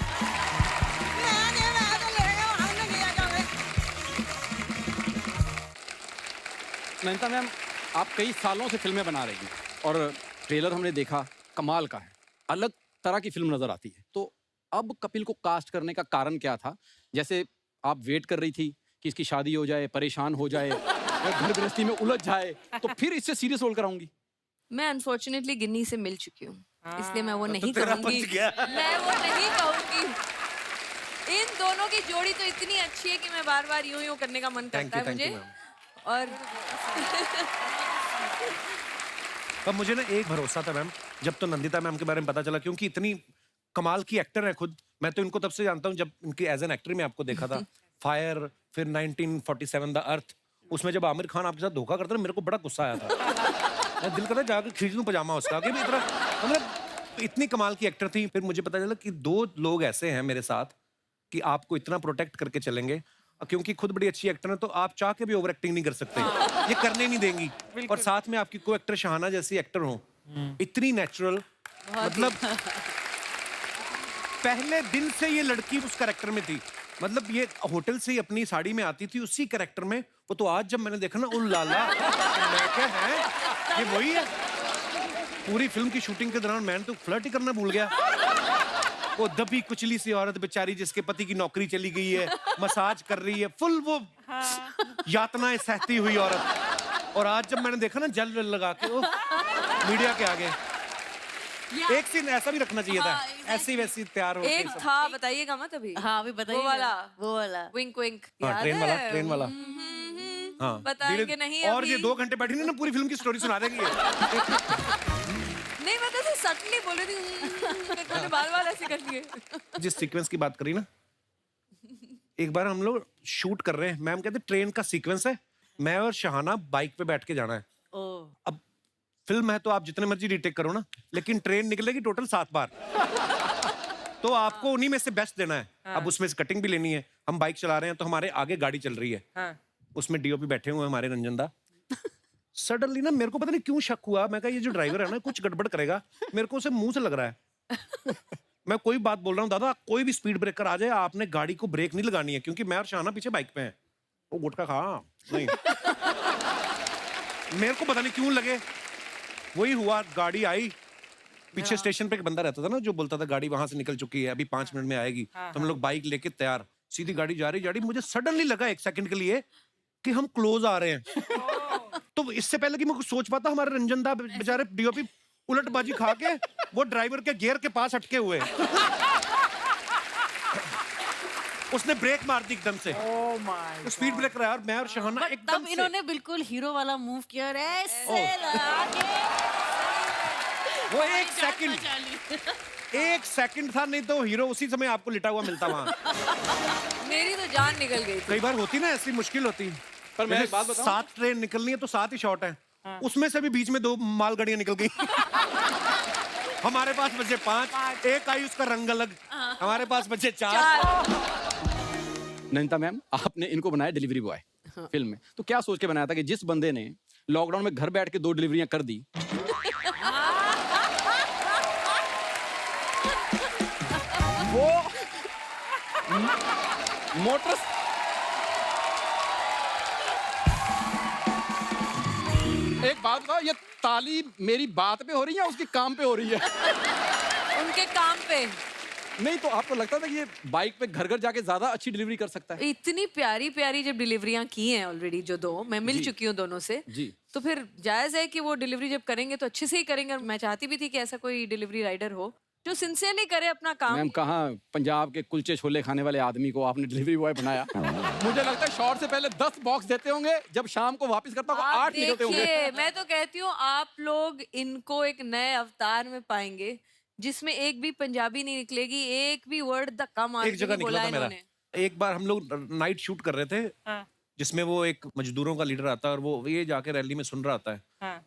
नैनीता मैम, आप कई सालों से फिल्में बना रही हैं और ट्रेलर हमने देखा, कमाल का है, अलग तरह की फिल्म नजर आती है। तो अब कपिल को कास्ट करने का कारण क्या था? जैसे आप वेट कर रही थी कि इसकी शादी हो जाए, परेशान हो जाए, या घर गृहस्थी में उलझ जाए, तो फिर इससे सीरियस रोल कराऊंगी। मैं अनफॉर्चुनेटली गिन्नी से मिल चुकी हूँ, इसलिए मैं वो नहीं तेरा कहूंगी। बच गया। मैं वो नहीं कहूंगी। इन दोनों की जोड़ी तो इतनी अच्छी है कि मैं बार बार यूं यूं करने का मन करता है thank you, मुझे। ma'am. और पर मुझे ना एक भरोसा था मैम, जब तो नंदिता मैम के बारे में पता चला, क्योंकि इतनी कमाल की एक्टर है खुद। मैं तो इनको तब से जानता हूँ जब इनकी एज एन एक्टर में आपको देखा था। फायर, फिर 1947 द अर्थ, उसमें जब आमिर खान आपके साथ धोखा करता था, मेरे को बड़ा गुस्सा आया था। मैं दिल करता जाकर खींच लूं पजामा उसका, कि भी इतना मतलब इतनी कमाल की एक्टर थी। फिर मुझे पता चला कि 2 लोग ऐसे हैं मेरे साथ कि आपको इतना प्रोटेक्ट करके चलेंगे, क्योंकि खुद बड़ी अच्छी एक्टर है तो आप चाह के भी ओवर एक्टिंग नहीं कर सकते, ये करने नहीं देंगी। और साथ में आपकी को एक्टर शहाना जैसी एक्टर हो, इतनी नेचुरल, मतलब पहले दिन से ये लड़की उस कैरेक्टर में थी। मतलब ये होटल से ही अपनी साड़ी में आती थी उसी कैरेक्टर में। वो तो आज जब मैंने देखा ना, उल लाला, मैं क्या है ये वही है। पूरी फिल्म की शूटिंग के दौरान मैंने तो फ्लर्ट ही करना भूल गया। वो दबी कुचली सी औरत बेचारी, जिसके पति की नौकरी चली गई है, मसाज कर रही है, फुल वो यातनाएं सहती हुई औरत। और आज जब मैंने देखा ना जल लगा के वो मीडिया के आगे, एक सीन ऐसा भी रखना चाहिए था, ऐसी वैसी तैयार होके एक सब। था, बताइएगा मत अभी। हाँ अभी बताइए। वो वाला विंक विंक। हाँ, याद ट्रेन है? वाला, ट्रेन वाला। हाँ, बताएंगे धीरे- नहीं और अभी। ये 2 घंटे बैठी नहीं ना, पूरी फिल्म की स्टोरी सुना देगी ये। नहीं, मैं तो ऐसे सटली बोल रही थी। मैंने बार-बार ऐसे कर लिए। जिस सीक्वेंस की बात करी ना, एक बार हम लोग शूट कर रहे हैं, मैम कहते ट्रेन का सीक्वेंस है, मैं और शहाना बाइक पे बैठ के जाना है। अब फिल्म है तो आप जितने मर्जी रीटेक करो ना, लेकिन ट्रेन निकलेगी टोटल 7 बार। तो आपको उन्हीं में से बेस्ट देना है। अब उसमें से कटिंग भी लेनी है। हम बाइक चला रहे हैं तो हमारे आगे गाड़ी चल रही है, उसमें डीओपी बैठे हुए हैं हमारे रंजन दा। सडनली ना मेरे को पता नहीं क्यों शक हुआ, मैं कहा ये जो ड्राइवर है ना कुछ गड़बड़ करेगा, मेरे को उसे मुंह से लग रहा है। मैं कोई बात बोल रहा हूँ, दादा कोई भी स्पीड ब्रेकर आ जाए, आपने गाड़ी को ब्रेक नहीं लगानी है, क्योंकि मैं और शाना पीछे बाइक पे हैं। वो गुटखा खा नहीं। मेरे को पता नहीं क्यों लगे, वही हुआ। गाड़ी आई, पीछे स्टेशन पे एक बंदा रहता था ना जो बोलता था गाड़ी वहां से निकल चुकी है, अभी 5 मिनट में आएगी। तो हम लोग बाइक लेके तैयार, सीधी गाड़ी जा रही। मुझे सडनली लगा 1 सेकंड के लिए कि हम क्लोज आ रहे हैं। तो इससे पहले कि मैं कुछ सोच पाता, हमारे रंजन दा बेचारे डीओपी उलटबाजी खा के वो ड्राइवर के गियर के पास अटके हुए। उसने ब्रेक मार दी एकदम से। तो स्पीड ब्रेकर है और मैं और शहाना एकदम तब से इन्होंने बिल्कुल हीरो वाला मूव किया और ऐसे लगा के वो 1 सेकंड था, नहीं तो हीरो उसी समय आपको लिटा हुआ मिलता वहां। मेरी तो जान निकल गई थी। कई बार होती ना ऐसी मुश्किल होती। पर मैं एक बात बताऊं? 7 ट्रेन निकलनी है तो 7 ही शॉट है। उसमें से भी बीच में 2 मालगाड़ियां निकल गई। हमारे पास बचे 5, एक आई उसका रंग अलग, हमारे पास बचे 4। नैनीता मैम, आपने इनको बनाया डिलीवरी बॉय फिल्म में, तो क्या सोच के बनाया था कि जिस बंदे ने लॉकडाउन में घर बैठ के 2 डिलीवरियां कर दी, वो मोटर एक बात बताओ, ये ताली मेरी बात पे हो रही है या उसके काम पे हो रही है? उनके काम पे। नहीं तो आपको लगता था कि ये बाइक पे घर घर जाके ज्यादा अच्छी डिलीवरी कर सकता है? इतनी प्यारी प्यारी जब डिलीवरियां की हैं ऑलरेडी, जो 2 मैं मिल जी। चुकी हूँ दोनों से, जी। तो फिर जायज है कि वो डिलीवरी जब करेंगे तो अच्छे से ही करेंगे। और मैं चाहती भी थी कि ऐसा कोई डिलीवरी राइडर हो जो सिंसियरली करे अपना काम। मैम, कहाँ पंजाब के कुलचे छोले खाने वाले आदमी को आपने डिलीवरी बॉय बनाया? मुझे लगता है शॉर्ट से पहले 10 बॉक्स देते होंगे, जब शाम को वापस करता होगा आप 8 निकलते होंगे। देखिए, मैं तो कहती हूँ आप लोग इनको एक नए अवतार में पाएंगे जिसमें एक भी पंजाबी नहीं निकलेगी, एक भी वर्ड धक्का मार एक के जगह नहीं निकला बोला था मेरा। इन्होंने। एक बार हम लोग नाइट शूट कर रहे थे, जिसमें वो एक मजदूरों का लीडर आता है और वो ये जाके रैली में सुन रहा आता है।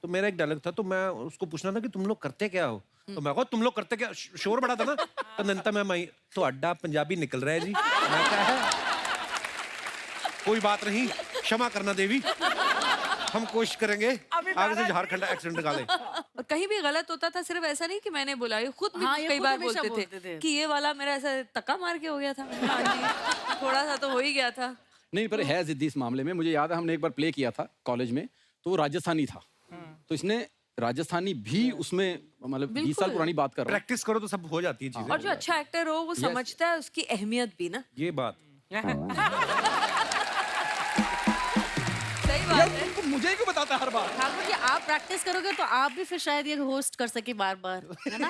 तो मेरा एक डायलॉग था, तो मैं उसको पूछना था कि तुम लोग करते क्या हो? तो मैं कहा तुम लोग करते क्या, शोर बड़ा था ना। तो नंता मैं तो अड्डा पंजाबी निकल रहा है जी। मैं क्या है, कोई बात नहीं, क्षमा करना देवी, हम कोशिश करेंगे आगे से झारखंड एक्सीडेंट निकाले। और कहीं भी गलत होता था, सिर्फ ऐसा नहीं कि मैंने बोला, ये खुद भी हाँ, ये कई खुद बार हमेशा बोलते बोलते थे थे। कि ये वाला मेरा ऐसा धक्का मार के हो गया था। मैंने कहा, हाँ जी, थोड़ा सा तो हो ही गया था। नहीं, पर है जिद्दी इस मामले में। मुझे याद है हमने एक बार प्ले किया था कॉलेज में, तो वो राजस्थानी था, तो इसने राजस्थानी भी उसमें, मतलब 20 साल पुरानी बात कर रहा हूँ। प्रैक्टिस करो तो सब हो जाती है चीजें। और जो अच्छा एक्टर हो वो समझता है उसकी अहमियत भी ना। ये बात सही बात है। मुझे ही क्यों बताता है हर बार? ठाकुर जी आप प्रैक्टिस करोगे तो आप भी फिर शायद ये होस्ट कर सके बार बार, है ना?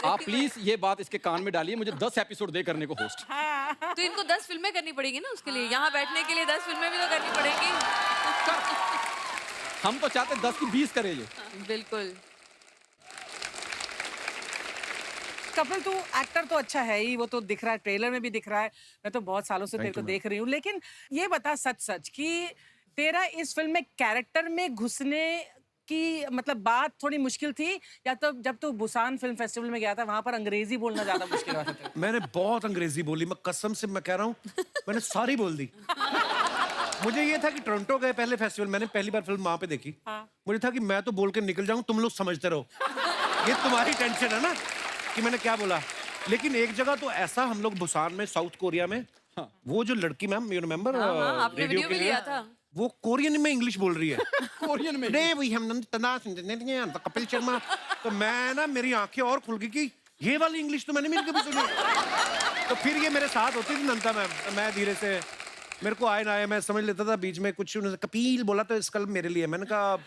आप प्लीज ये बात इसके कान में डालिए, मुझे 10 एपिसोड दे करने को होस्ट। तो इनको 10 फिल्में करनी पड़ेगी ना उसके लिए, यहाँ बैठने के लिए 10 फिल्में भी तो करनी पड़ेगी। हम तो चाहते 10 की 20 करे ये। बिल्कुल। कपिल तू एक्टर तो अच्छा है ही, वो तो दिख रहा है, ट्रेलर में भी दिख रहा है, मैं तो बहुत सालों से तेरे को देख रही हूँ। लेकिन ये बता सच सच कि तेरा इस फिल्म में कैरेक्टर में घुसने की मतलब बात थोड़ी मुश्किल थी, या तो जब तू बुसान फिल्म फेस्टिवल में गया था वहां पर अंग्रेजी बोलना ज्यादा मुश्किल हुआ था तेरे को? मैंने बहुत अंग्रेजी बोली, मैं कसम से मैं कह रहा हूँ, मैंने सारी बोल दी। मुझे ये था कि टोरंटो गए पहले फेस्टिवल, मैंने पहली बार फिल्म वहां पे देखी। मुझे था कि मैं तो बोल के निकल जाऊं, तुम लोग समझते रहो, ये तुम्हारी टेंशन है ना कि मैंने क्या बोला। लेकिन एक जगह तो ऐसा, हम लोग बुसान में, साउथ कोरिया में, वो जो लड़की मैम, यू रिमेम्बर, आपने वीडियो भी लिया था। वो कोरियन में इंग्लिश बोल रही है। कोरियन में? नहीं वही हम कपिल शर्मा। तो मैं ना, मेरी आंखें और खुल गई कि ये वाली इंग्लिश तो मैंने भी कभी सुनी। तो फिर ये मेरे साथ होती थी नंदा मैम, तो मैं धीरे से, मेरे को आए ना आए मैं समझ लेता था, बीच में कुछ उन्होंने कपिल बोला तो इसका मेरे लिए, मैंने कहा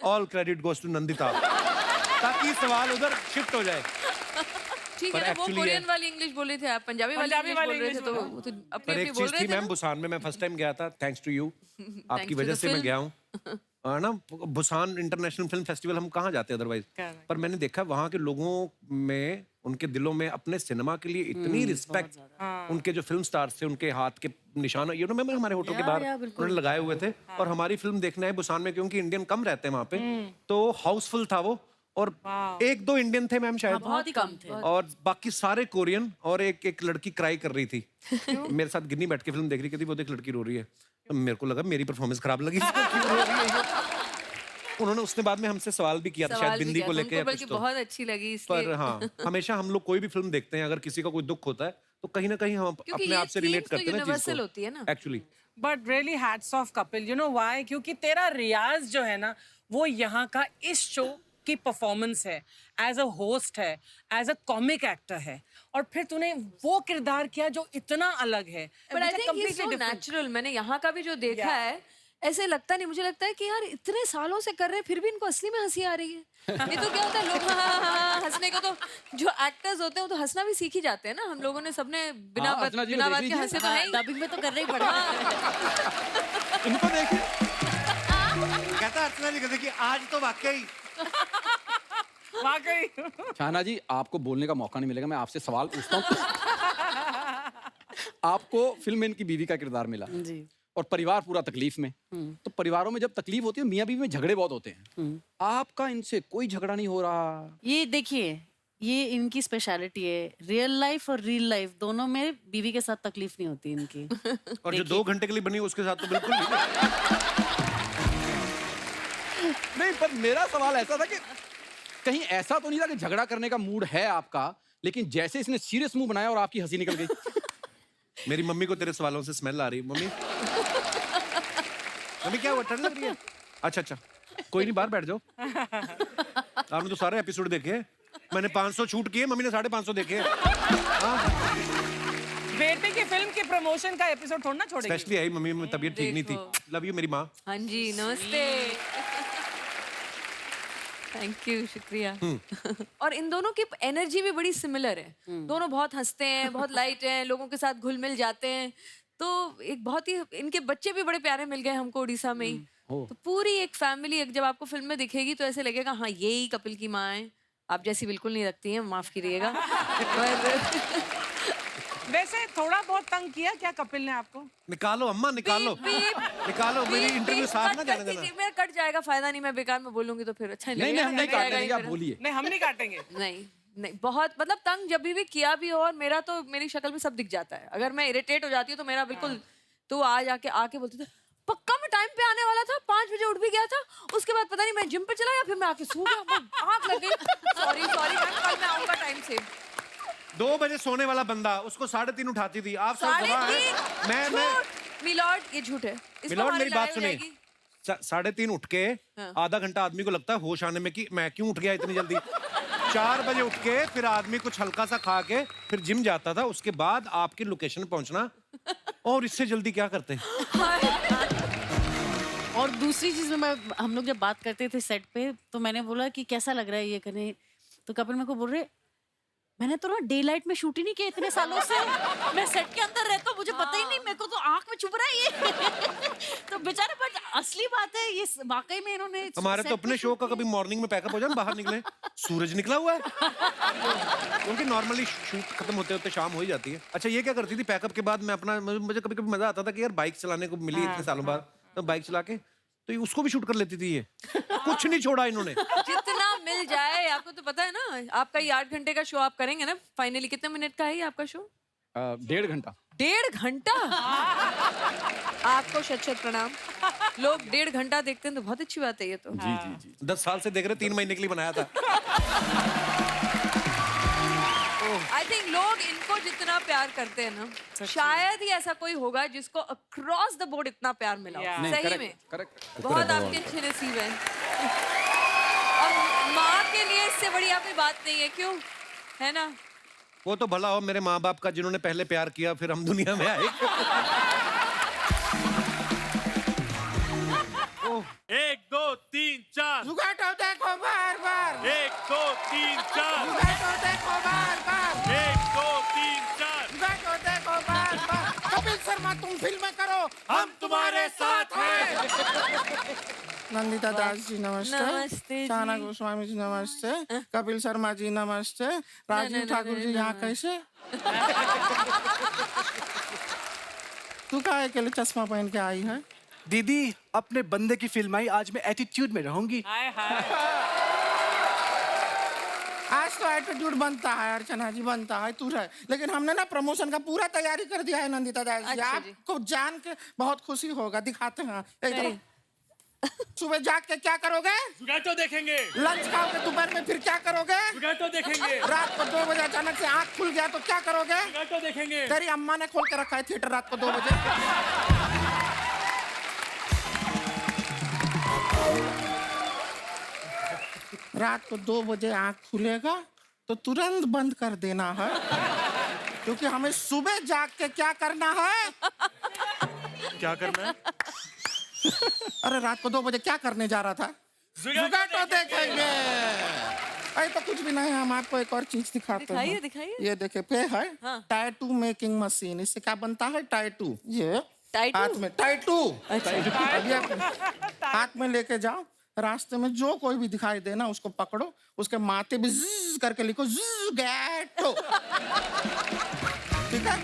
all credit goes to Nandita, ताकि सवाल उधर शिफ्ट हो जाए। ठीक है पर ना, वो actually कोरियन है। वाली इंग्लिश बोल रहे थे, आप पंजाबी वाली इंग्लिश बोल रहे थे, तो वो तो अपनी पर अपनी एक बोल चीज रहे थी थे मैम, ना। बुसान में मैं फर्स्ट टाइम गया था, थैंक्स टू यू, आपकी to वजह the से मैं film. गया हूँ। ना बुसान इंटरनेशनल फिल्म फेस्टिवल हम कहाँ जाते अदरवाइज, पर मैंने देखा वहाँ के लोगों में, उनके दिलों में अपने सिनेमा के लिए इतनी रिस्पेक्ट, उनके जो फिल्म स्टार्स थे उनके हाथ के निशान, यू नो मैम, हमारे होटल के बाहर उन्होंने लगाए हुए थे। और हमारी फिल्म देखने आए बुसान में, क्योंकि इंडियन कम रहते हैं वहाँ पे, तो हाउसफुल था वो, और 1-2 इंडियन थे मैम शायद, बहुत ही कम थे। और बाकी सारे कोरियन। और एक लड़की क्राई कर रही थी मेरे साथ, गिन्नी बैठ के फिल्म देख रही थी, वो देख लड़की रो रही है, तो मेरे को लगा मेरी परफॉर्मेंस खराब लगी, क्यों रो रही है ये? उन्होंने उसने बाद में हमसे सवाल भी किया था, शायद बिंदी को लेके या कुछ, तो बहुत अच्छी लगी इसलिए। पर हाँ, हमेशा हम लोग कोई भी फिल्म देखते हैं, अगर किसी का कोई दुख होता है तो कहीं ना कहीं हम अपने ये आप से रिलेट themes तो करते हैं ना universal चीज होती है ना। को actually. But really hats off Kapil, you know why? क्योंकि तेरा रियाज जो है ना, वो यहाँ का इस शो की परफॉर्मेंस है, एज अ होस्ट है, एज अ कॉमिक एक्टर है, और फिर तूने वो किरदार किया जो इतना अलग है। But I think he is so natural. मैंने यहाँ का भी जो देखा है, ऐसे लगता नहीं, मुझे लगता है कि यार इतने सालों से कर रहे हैं फिर भी इनको असली में हंसी आ रही है। नहीं तो क्या होता है, लोग हाँ हंसने को, तो जो एक्टर्स होते हैं वो तो हंसना भी सीख ही जाते हैं ना। हम लोगों ने सबने बिना हाँ, अर्चना जी को बिना देख बात के लीजिए। हंसे तो है ही। डबिंग में तो करना ही पड़ेगा। इनको देखिए, कहता अर्चना जी कहते कि आज तो वाकई वाकई। शाहना जी आपको बोलने का मौका नहीं मिलेगा, मैं आपसे सवाल पूछता हूँ। आपको फिल्म में इनकी बीवी का किरदार मिला जी। और परिवार पूरा तकलीफ में, तो परिवारों में जब तकलीफ होती है मियाँ बीवी में झगड़े बहुत होते हैं, आपका इनसे कोई झगड़ा नहीं हो रहा? ये देखिए, ये इनकी स्पेशलिटी है, रियल लाइफ और रियल लाइफ दोनों में बीवी के साथ तकलीफ नहीं होती इनकी। और जो 2 घंटे के लिए बनी उसके साथ तो बिल्कुल नहीं। नहीं, पर मेरा सवाल ऐसा था कि कहीं ऐसा तो नहीं था कि झगड़ा करने का मूड है आपका, लेकिन जैसे इसने सीरियस मुंह बनाया और आपकी हंसी निकल गई। मेरी मम्मी को तेरे सवालों से स्मेल आ रही है। मम्मी मम्मी क्या हुआ, ठंड लग रही है? अच्छा, कोई नहीं, बाहर बैठ जाओ। आपने तो सारे एपिसोड देखे, मैंने 500 शूट किए, मम्मी ने 550 देखे। बेटे की फिल्म की प्रमोशन का एपिसोड थोड़ा ना छोड़ेगी। स्पेशली आई मम्मी में तबीयत ठीक नहीं थी। लव यू मेरी माँ। हाँ जी, नमस्ते। थैंक यू, शुक्रिया। और इन दोनों की एनर्जी भी बड़ी सिमिलर है। दोनों बहुत हंसते हैं, बहुत लाइट हैं, लोगों के साथ घुल मिल जाते हैं। तो एक बहुत ही, इनके बच्चे भी बड़े प्यारे मिल गए हमको उड़ीसा में ही। तो पूरी एक फैमिली जब आपको फिल्म में दिखेगी तो ऐसे लगेगा हाँ ये ही कपिल की माँ है। आप जैसी बिल्कुल नहीं लगती हैं, माफ कीजिएगा। पर वैसे थोड़ा बहुत तंग किया क्या कपिल ने आपको? निकालो अम्मा, निकालो निकालो, मेरी इंटरव्यू साफ ना जाने देना। मेरा कट जाएगा, फायदा नहीं, मैं बेकार में बोलूंगी तो फिर अच्छा नहीं, हम नहीं काट देंगे, आप बोलिए। नहीं, हम नहीं काटेंगे। नहीं, बहुत मतलब तंग जब भी किया भी हो, और मेरा तो मेरी शक्ल में सब दिख जाता है। अगर मैं इरिटेट हो जाती हूँ तो मेरा बिल्कुल, तो आज आके बोलते थे पक्का मैं टाइम पे आने वाला था, 5 बजे उठ भी गया था, उसके बाद पता नहीं मैं जिम पे चला गया, फिर मैं आके सो गया, आँख लग गई। सॉरी मैम, कल मैं आऊंगा टाइम से। 2 बजे सोने वाला बंदा उसको 3:30 उठाती थी। आप सब गवाह हैं। मैं मिलॉर्ड, ये झूठ है। इस मिलॉर्ड, पर मेरी हमारी बात लड़ाई हो सुनिए। जाएगी। 3:30 उठ के आधा घंटा आदमी को लगता है होश आने में कि मैं क्यों उठ गया इतनी जल्दी। 4 बजे उठ के फिर आदमी कुछ हल्का सा खा के फिर जिम जाता था, उसके बाद आपकी लोकेशन पहुंचना, और इससे जल्दी क्या करते हैं? और दूसरी चीज में हम लोग जब बात करते थे सेट पे तो मैंने बोला कि कैसा लग रहा है ये करने, तो कपिल मेरे को बोल रहे मैंने तो ना डे लाइट में शूट ही नहीं किया इतने सालों से, मैं सेट के अंदर रहता हूँ मुझे पता ही नहीं, मेरे को तो आंख में चुभ रहा है ये। तो बेचारे बट असली बात है ये वाकई में इन्होंने हमारे set तो पे अपने शो shoot का किया। कभी मॉर्निंग में पैकअप हो जाए बाहर निकले सूरज निकला हुआ है, क्योंकि नॉर्मली शूट खत्म होते होते शाम हो ही जाती है। अच्छा ये क्या करती थी पैकअप के बाद? मैं अपना मुझे कभी कभी मजा आता था कि यार बाइक चलाने को मिली इतने सालों बाद, तो बाइक चला के तो उसको भी शूट कर लेती थी ये, कुछ नहीं छोड़ा इन्होंने। जितना मिल जाए। आपको तो पता है ना, आपका ये 8 घंटे का शो आप करेंगे ना, फाइनली कितने मिनट का है ये आपका शो? 1.5 घंटा। 1.5 घंटा? आपको शत शत प्रणाम। लोग 1.5 घंटा देखते हैं तो बहुत अच्छी बात है ये तो। जी जी जी। 10 साल से देख रहे, 3 महीने के लिए बनाया था। आई थिंक लोग इनको जितना प्यार करते हैं ना, शायद ही ऐसा कोई होगा जिसको अक्रॉस द बोर्ड इतना प्यार मिला हो। नहीं, सही correct, में correct। बहुत आपके अच्छे नसीब हैं। अब माँ के लिए इससे बड़ी आपकी बात नहीं है, क्यों? है ना? वो तो भला हो मेरे माँ बाप का जिन्होंने पहले प्यार किया फिर हम दुनिया में आए। 1 2 3 4 जुगाटो देखो बार बार 1 2 3 4 जुगाटो देखो बार बार 1 2 3 4 जुगाटो देखो बार बार कपिल शर्मा तुम फिल्में करो हम तुम्हारे साथ हैं। नंदिता दास जी नमस्ते, नमस्ते जी। शाना गोस्वामी जी नमस्ते, कपिल शर्मा जी नमस्ते, राजीव ठाकुर जी यहाँ कैसे? तू काहे के लिए चश्मा पहन के आई है? दीदी अपने बंदे की फिल्म आई, आज मैं एटीट्यूड में रहूंगी। हाय हाय। आज तो एटीट्यूड बनता है अर्चना जी, बनता है तू रहे, लेकिन हमने ना प्रमोशन का पूरा तैयारी कर दिया है नंदिता दास जी। अच्छा जी। आपको जान के बहुत खुशी होगा, दिखाते हैं। इधर सुबह जाग के क्या करोगे? जुगाटो देखेंगे, लंच खाओगे, दोपहर में फिर क्या करोगे? जुगाटो देखेंगे, रात को 2 बजे अचानक से आंख खुल गया तो क्या करोगे? जुगाटो देखेंगे। तेरी अम्मा ने खोल के रखा है थिएटर रात को 2 बजे। रात को 2 बजे आंख खुलेगा तो तुरंत बंद कर देना है, क्योंकि हमें सुबह जाग के क्या करना है? क्या करना है? अरे रात को 2 बजे क्या करने जा रहा था? जुगाटो देखेंगे। अरे तो कुछ भी नहीं, हम आपको एक और चीज दिखाते दिखाइए, हैं। दिखाइए। ये देखे पे है हाँ। Tattoo making machine. इससे क्या बनता है? टैटू। ये टैटू? हाथ में टैटू। अच्छा। अभी आप हाथ में लेके जाओ, रास्ते में जो कोई भी दिखाई देना उसको पकड़ो, उसके माथे भी ज़्ज़ करके लिखो जुगाटो। ठीक है?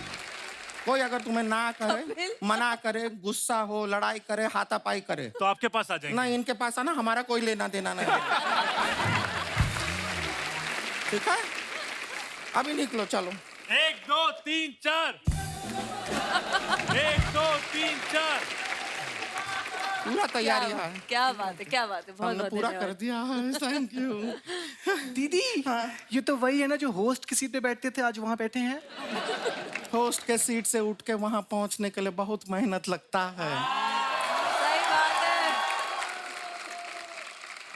कोई अगर तुम्हें ना करे, मना करे, गुस्सा हो, लड़ाई करे, हाथापाई करे, तो आपके पास आ जाएंगे। नहीं इनके पास आना, हमारा कोई लेना देना नहीं है। ठीक है? अभी निकलो, चलो। 1 2 3 4 1 2 3 4 पूरा तैयारी है, क्या बात है, क्या बात है, बहुत हमने बहुत पूरा धन्यवाद। कर दिया है। Thank you. दीदी ये तो वही है ना जो होस्ट की सीट पे बैठते थे, आज वहाँ बैठे हैं। होस्ट के सीट से उठ के वहां पहुंचने के लिए बहुत मेहनत लगता है। सही बात है।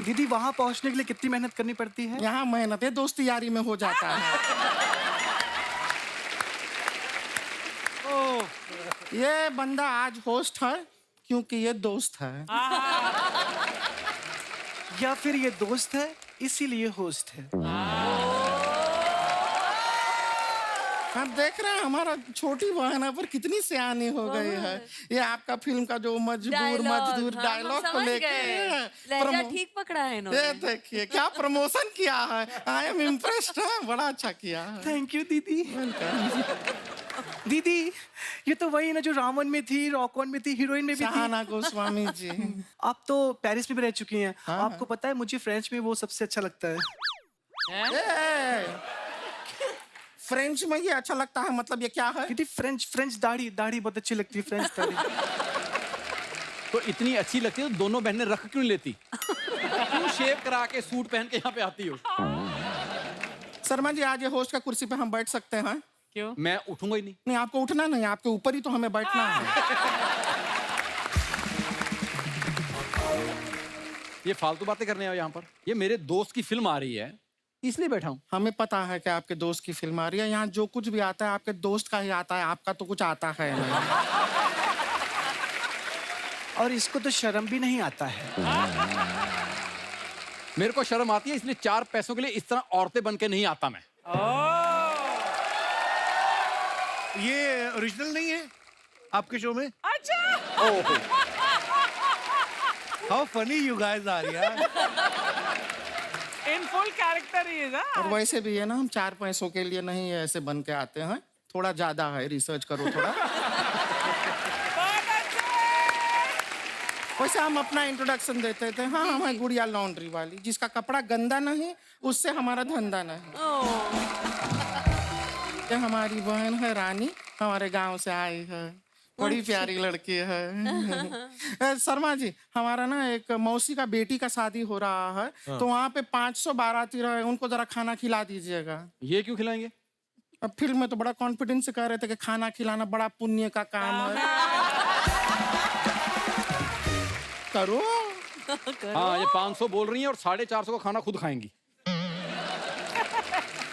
दीदी वहाँ पहुँचने के लिए कितनी मेहनत करनी पड़ती है? यहाँ मेहनत है दोस्ती यारी में हो जाता है। ये बंदा आज होस्ट है क्योंकि ये दोस्त है। या फिर ये दोस्त है इसीलिए होस्ट है। हम देख रहे हैं हमारा छोटी बहना पर कितनी सियानी हो गई है। ये आपका फिल्म का जो मजबूर मजदूर हम डायलॉग को समझ लेके गए। लहजा प्रमो- ठीक पकड़ा है ये इन्होंने। देखिए क्या प्रमोशन किया है। आई एम इम्प्रेस्ड है, बड़ा अच्छा किया है। थैंक यू दीदी। दीदी ये तो वही ना जो रावण में थी, रॉकॉन में थी, हीरोइन में भी थी। शाहाना गोस्वामी जी। आप तो पेरिस में भी रह चुकी हैं। हाँ, आपको पता है मुझे फ्रेंच में वो सबसे अच्छा लगता है। फ्रेंच में ये अच्छा लगता है, मतलब ये क्या है? दीदी फ्रेंच दाढ़ी बहुत अच्छी लगती है, फ्रेंच दाढ़ी। तो इतनी अच्छी लगती है तो दोनों बहनें रख क्यों नहीं लेती? क्यों शेव करा के सूट पहन के यहाँ पे आती हो? शर्मा जी आज ये होस्ट का कुर्सी पे हम बैठ सकते हैं? क्यों? मैं उठूंगा ही नहीं। नहीं आपको उठना नहीं, आपके ऊपर ही तो हमें बैठना है। ये फालतू बातें करने आओ यहाँ पर। ये मेरे दोस्त की फिल्म आ रही है, इसलिए बैठा हूँ। हमें पता है कि आपके दोस्त की फिल्म आ रही है। यहाँ जो कुछ भी आता है आपके दोस्त का ही आता है, आपका तो कुछ आता है नहीं। और इसको तो शर्म भी नहीं आता है। मेरे को शर्म आती है, इसलिए 4 पैसों के लिए इस तरह औरतें बन के नहीं आता मैं। ये ओरिजिनल नहीं है आपके शो में? अच्छा। How funny you guys are यार। इन फुल कैरेक्टर ही है और वैसे भी है ना, हम 4 पैसों के लिए नहीं ऐसे बन के आते हैं, थोड़ा ज्यादा है, रिसर्च करो थोड़ा। वैसे हम अपना इंट्रोडक्शन देते थे, हाँ हम है गुड़िया लॉन्ड्री वाली, जिसका कपड़ा गंदा नहीं उससे हमारा धंधा नहीं। ये हमारी बहन है रानी, हमारे गांव से आई है, बड़ी प्यारी लड़की है। शर्मा जी, हमारा ना एक मौसी का बेटी का शादी हो रहा है, तो वहाँ पे 500 बाराती रहे, उनको जरा खाना खिला दीजिएगा। ये क्यों खिलाएंगे? अब फिल्म में तो बड़ा कॉन्फिडेंस से कह रहे थे कि खाना खिलाना बड़ा पुण्य का काम है। करो। हाँ, ये 500 बोल रही हैं और 450 का खाना खुद खाएंगी।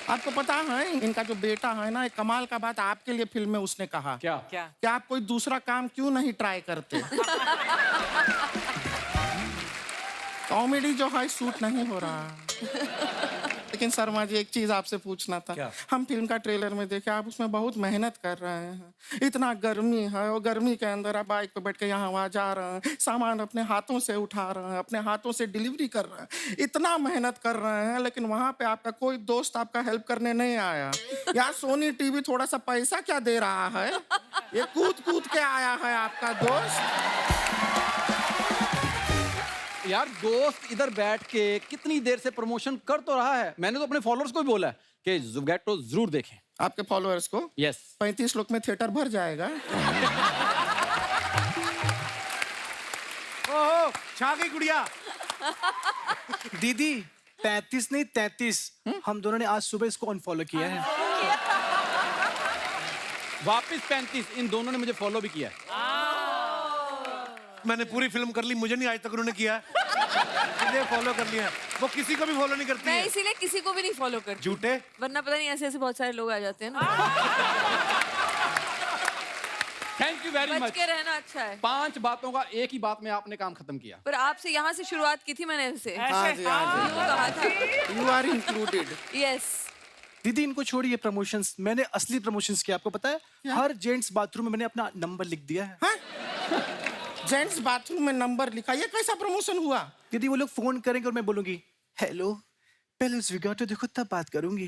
आपको पता है इनका जो बेटा है ना, एक कमाल का बात आपके लिए फिल्म में उसने कहा क्या? कि आप कोई दूसरा काम क्यों नहीं ट्राई करते। कॉमेडी जो है सूट नहीं हो रहा। लेकिन शर्मा जी, एक चीज आपसे पूछना था। क्या? हम फिल्म का ट्रेलर में देखे, आप उसमें बहुत मेहनत कर रहे हैं, इतना गर्मी है और गर्मी के अंदर आप बाइक पे बैठ के यहाँ वहाँ जा रहे हैं, सामान अपने हाथों से उठा रहे हैं, अपने हाथों से डिलीवरी कर रहे हैं, इतना मेहनत कर रहे हैं, लेकिन वहाँ पे आपका कोई दोस्त आपका हेल्प करने नहीं आया। यार सोनी टीवी थोड़ा सा पैसा क्या दे रहा है, ये कूद कूद के आया है आपका दोस्त। यार दोस्त इधर बैठ के कितनी देर से प्रमोशन कर तो रहा है। मैंने तो अपने फॉलोअर्स को भी बोला है कि ज़ुगैटो जरूर देखें। आपके फॉलोअर्स को? यस। 35 लोग में थिएटर भर जाएगा। ओहो, छा गई गुड़िया। दीदी 35 नहीं 33, हम दोनों ने आज सुबह इसको अनफॉलो किया है। वापस 35। इन दोनों ने मुझे फॉलो भी किया है। मैंने पूरी फिल्म कर ली, मुझे नहीं आज तक उन्होंने किया। मुझे फॉलो कर लिया, वो किसी को भी फॉलो नहीं करती मैं है। इसीलिए किसी को भी नहीं फॉलो करती, झूठे। वरना पता नहीं ऐसे ऐसे बहुत सारे लोग आ जाते हैं ना। थैंक यू वेरी बच मच। के रहना अच्छा है। 5 बातों का एक ही बात में आपने काम खत्म किया। पर आपसे यहाँ से शुरुआत की थी मैंने इनसे। हाँ जी, हाँ यूं कहा था। जी। You are included। यस। दीदी इनको छोड़िए प्रमोशंस, मैंने असली प्रमोशंस किया। आपको पता है, हर जेंट्स बाथरूम में मैंने अपना नंबर लिख दिया है। जेंट्स बाथरूम में नंबर लिखा, ये कैसा प्रमोशन हुआ? दीदी वो लोग फोन करेंगे और मैं बोलूंगी हेलो, पहले ज़ुगैटो देखो तब बात करूंगी।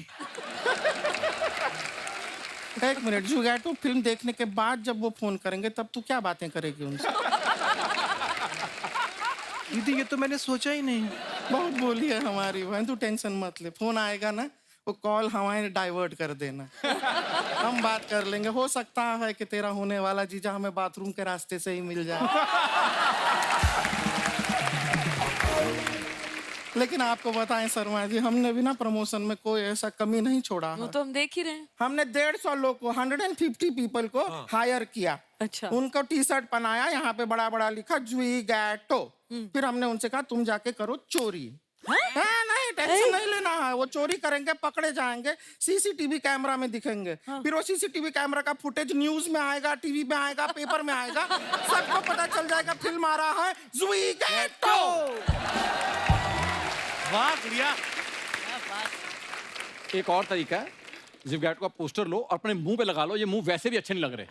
एक मिनट, ज़ुगैटो फिल्म देखने के बाद जब वो फोन करेंगे तब तू क्या बातें करेगी उनसे? दीदी ये तो मैंने सोचा ही नहीं। बहुत बोली है हमारी बहन, तू टेंशन मत ले, फोन आएगा ना वो कॉल हमारे डाइवर्ट कर देना। हम बात कर लेंगे, हो सकता है कि तेरा होने वाला जीजा हमें बाथरूम के रास्ते से ही मिल जाए। लेकिन आपको बताएं शर्मा जी, हमने भी ना प्रमोशन में कोई ऐसा कमी नहीं छोड़ा वो है। तो हम देख ही रहे हैं। हमने 150 लोग को, 150 पीपल को हायर किया। अच्छा। उनको टी शर्ट पहनाया, यहाँ पे बड़ा बड़ा लिखा ज़ुगैटो। फिर हमने उनसे कहा तुम जाके करो चोरी। हाँ, नहीं टेंशन नहीं लेना है, वो चोरी करेंगे, पकड़े जाएंगे, सीसीटीवी कैमरा में दिखेंगे। फिर वो सीसीटीवी कैमरा का फुटेज न्यूज में आएगा, टीवी में आएगा, पेपर में आएगा, सबको पता चल जाएगा फिल्म आ रहा है ज़ुगैटो। वाह गुड़िया। एक और तरीका है, ज़ुगैटो का पोस्टर लो और अपने मुंह पे लगा लो, ये मुंह वैसे भी अच्छे नहीं लग रहे।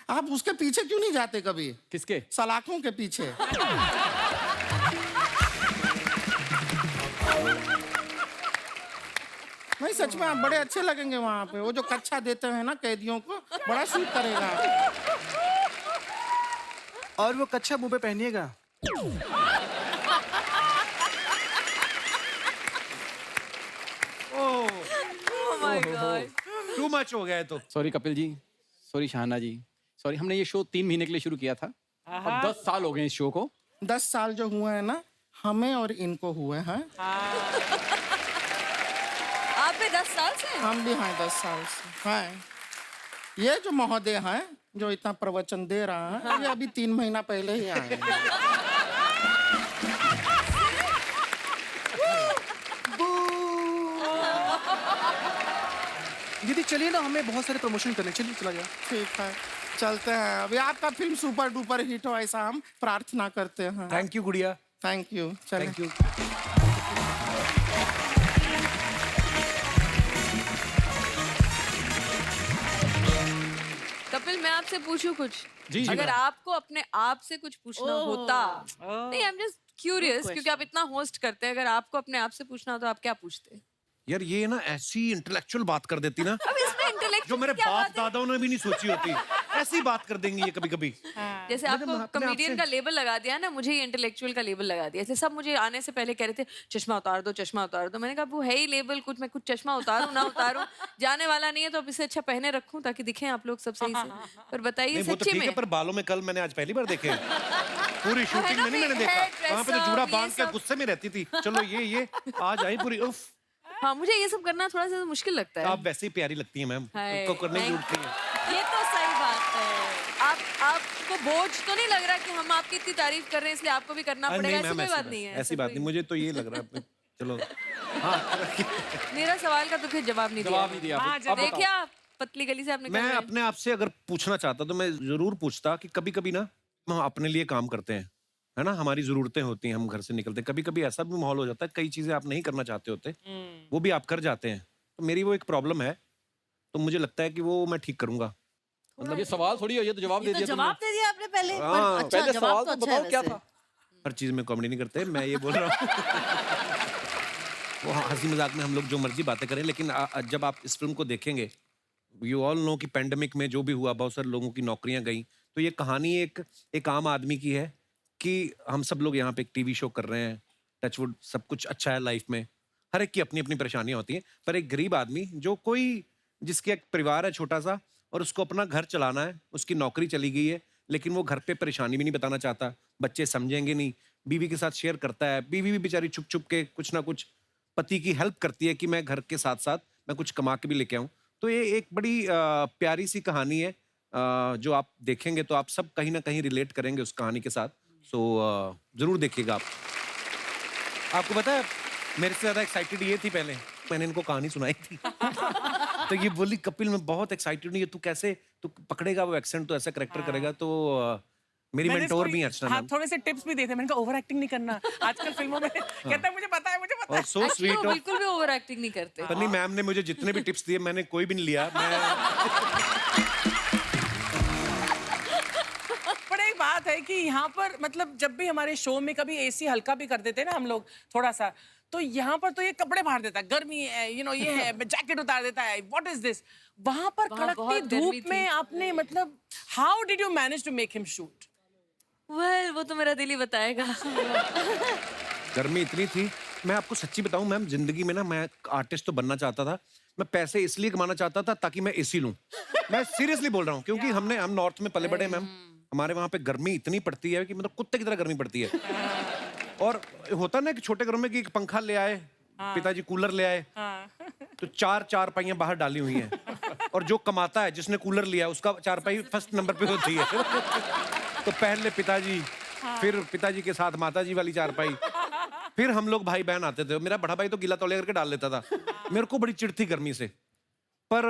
आप उसके पीछे क्यों नहीं जाते कभी? किसके? सलाखों के पीछे। नहीं सच में आप बड़े अच्छे लगेंगे वहां पे, वो जो कच्छा देते हैं ना कैदियों को, बड़ा सूट करेगा। और वो कच्छा मुंह पे पहनिएगा। Oh my God. Too much हो गया है तो। सॉरी कपिल जी, सॉरी शाहना जी, सॉरी। हमने ये शो 3 महीने के लिए शुरू किया था और 10 साल हो गए इस शो को। 10 साल जो हुए हैं ना, हमें और इनको हुए हैं। आप भी 10 साल से? हम भी हैं 10 साल से हैं। ये जो महोदय हैं जो इतना प्रवचन दे रहा है, ये अभी 3 महीना पहले ही आए हैं। दीदी चलिए ना, हमें बहुत सारे प्रमोशन करने, चलिए चला जाए। ठीक है। चलते हैं अभी। आपका फिल्म सुपर डुपर हिट हो ऐसा हम प्रार्थना करते हैं। Thank you Gudiya, thank you. चलें। Thank you. कपिल, मैं आपसे पूछूं कुछ? जी, जी, अगर मैम। आपको अपने आप से कुछ पूछना होता, नहीं, आई एम जस्ट क्यूरियस, क्योंकि आप इतना होस्ट करते हैं, अगर आपको अपने आप से पूछना हो तो आप क्या पूछते? यार ये ना ऐसी इंटेलेक्चुअल बात कर देती ना अब इसमें इंटेलेक्चुअल जो मेरे बाप दादाओं ने भी नहीं सोची होती। ऐसी बात कर देंगी ये कभी कभी। जैसे आपको अपने आप कॉमेडियन से- का लेबल लगा दिया ना, मुझे ये इंटेलेक्चुअल का लेबल लगा दिया। जैसे सब मुझे आने से पहले कह रहे थे चश्मा उतार दो, चश्मा उतार दो। मैंने कहा वो है ही लेबल, कुछ मैं कुछ चश्मा उतारूं ना उतारूं, जाने वाला नहीं है, तो अब इसे अच्छा पहने रखूं ताकि दिखें आप लोग सब सही से। पर बताइए नहीं वो तो सच्ची ठीक है, में पर बालों में कल मैंने आज पहली बार देखे। पूरी शूटिंग ना में नहीं फिर मैंने देखा। hair dress वहाँ पे तो जूड़ा up, बांध ये के सब। गुस्से में रहती थी। चलो ये आज आई पूरी। उफ, हाँ, मुझे ये सब करना थोड़ा सा मुश्किल लगता है। आप वैसे ही प्यारी लगती हैं मैम, हाय, उनको करने की thank जरूरत नहीं है। ये तो सही बात है। आपको बोझ तो नहीं लग रहा कि हम आपकी इतनी तारीफ कर रहे हैं इसलिए आपको भी करना नहीं पड़ेगा? ऐसी मैम, कोई बात नहीं है। ऐसी बात नहीं, मुझे तो ये लग रहा है। चलो हाँ, मेरा सवाल का तो फिर जवाब नहीं जवाब नहीं दिया। हाँ, अब जवाब बताओ। देखिए आप पतली गली से आपने मैं कहा है। अपने आप से अगर पूछना चाहता तो मैं जरूर पूछता कि कभी कभी ना हम अपने लिए काम करते हैं, है ना, हमारी जरूरतें होती हैं, हम घर से निकलते हैं, कभी कभी ऐसा भी माहौल हो जाता है, कई चीजें आप नहीं करना चाहते होते, वो भी आप कर जाते हैं। तो मेरी वो एक प्रॉब्लम है, तो मुझे लगता है कि वो मैं ठीक करूंगा। मतलब ये सवाल थोड़ी हो, ये तो जवाब दे ये तो दिया जवाब दे दिया आपने पहले। हाँ, पर अच्छा पहले जवाब सवाल तो तो अच्छा है बताओ क्या वैसे। था। हर चीज में कॉमेडी नहीं करते, मैं ये बोल रहा हूँ। वो हंसी मजाक में हम लोग जो मर्जी बातें करें, लेकिन जब आप इस फिल्म को देखेंगे, यू ऑल नो कि पेंडेमिक में जो भी हुआ, बहुत सारे लोगों की नौकरियां गई, तो ये कहानी एक आम आदमी की है कि हम सब लोग यहाँ पे एक टीवी शो कर रहे हैं, टचवुड सब कुछ अच्छा है लाइफ में, हर एक की अपनी अपनी परेशानियां होती हैं, पर एक गरीब आदमी जो कोई जिसके एक परिवार है छोटा सा और उसको अपना घर चलाना है, उसकी नौकरी चली गई है, लेकिन वो घर पे परेशानी भी नहीं बताना चाहता, बच्चे समझेंगे नहीं, बीवी के साथ शेयर करता है, बीवी भी बेचारी छुप छुप के कुछ ना कुछ पति की हेल्प करती है कि मैं घर के साथ साथ मैं कुछ कमा के भी लेके आऊं। तो ये एक बड़ी प्यारी सी कहानी है, जो आप देखेंगे तो आप सब कहीं ना कहीं रिलेट करेंगे उस कहानी के साथ। सो जरूर देखिएगा आप। आपको पता है मेरे से ज्यादा एक्साइटेड ये थी, पहले मैंने इनको कहानी सुनाई थी तो ये बोली कपिल मैं बहुत एक्साइटेड हूँ, तू कैसे तू पकड़ेगा वो एक्सेंट, तो ऐसा करेक्टर करेगा। तो मेरी मैंने मेंटोर इसको भी हैं अर्चना हाँ, मैम, थोड़े से टिप्स भी देते। मैंने कहा ओवर एक्टिंग नहीं करना आजकल फिल्मों में। कहता है मुझे पता है, मुझे पता और है। सो Actually, स्वीट। वो बिल्कुल भी ओवर एक्टिंग नहीं करते। पर नहीं, मैम ने मुझे जितने भी टिप्स दिए मैंने कोई भी नहीं लिया। मैं पर एक बात है कि यहाँ पर मतलब जब भी हमारे शो में कभी एसी हल्का भी कर देते हैं ना हम लोग थोड़ा सा, तो यहाँ पर तो ये कपड़े फाड़ देता है, गर्मी है, ये है, जैकेट उतार देता है, व्हाट इज दिस। वहां पर वहाँ कड़कती बहुत गर्मी धूप में आपने मतलब how did you manage to make him shoot? Well, वो तो मेरा दिल ही बताएगा। गर्मी इतनी थी, मैं आपको सच्ची बताऊं मैम, जिंदगी में ना मैं आर्टिस्ट तो बनना चाहता था, मैं पैसे इसलिए कमाना चाहता था ताकि मैं एसी लूं। मैं सीरियसली बोल रहा हूं, क्योंकि हम नॉर्थ में पले बड़े मैम, हमारे वहां पे गर्मी इतनी पड़ती है कि मतलब कुत्ते की तरह गर्मी पड़ती है। और होता ना कि छोटे घरों में कि एक पंखा ले आए, पिताजी कूलर ले आए, तो चार पाइयां बाहर डाली हुई हैं, और जो कमाता है जिसने कूलर लिया उसका चारपाई फर्स्ट नंबर पे होती है। तो पहले पिताजी, फिर पिताजी के साथ माताजी वाली चारपाई, फिर हम लोग भाई बहन आते थे। मेरा बड़ा भाई तो गीला तौलिया करके डाल लेता था, मेरे को बड़ी चिढ़ थी गर्मी से। पर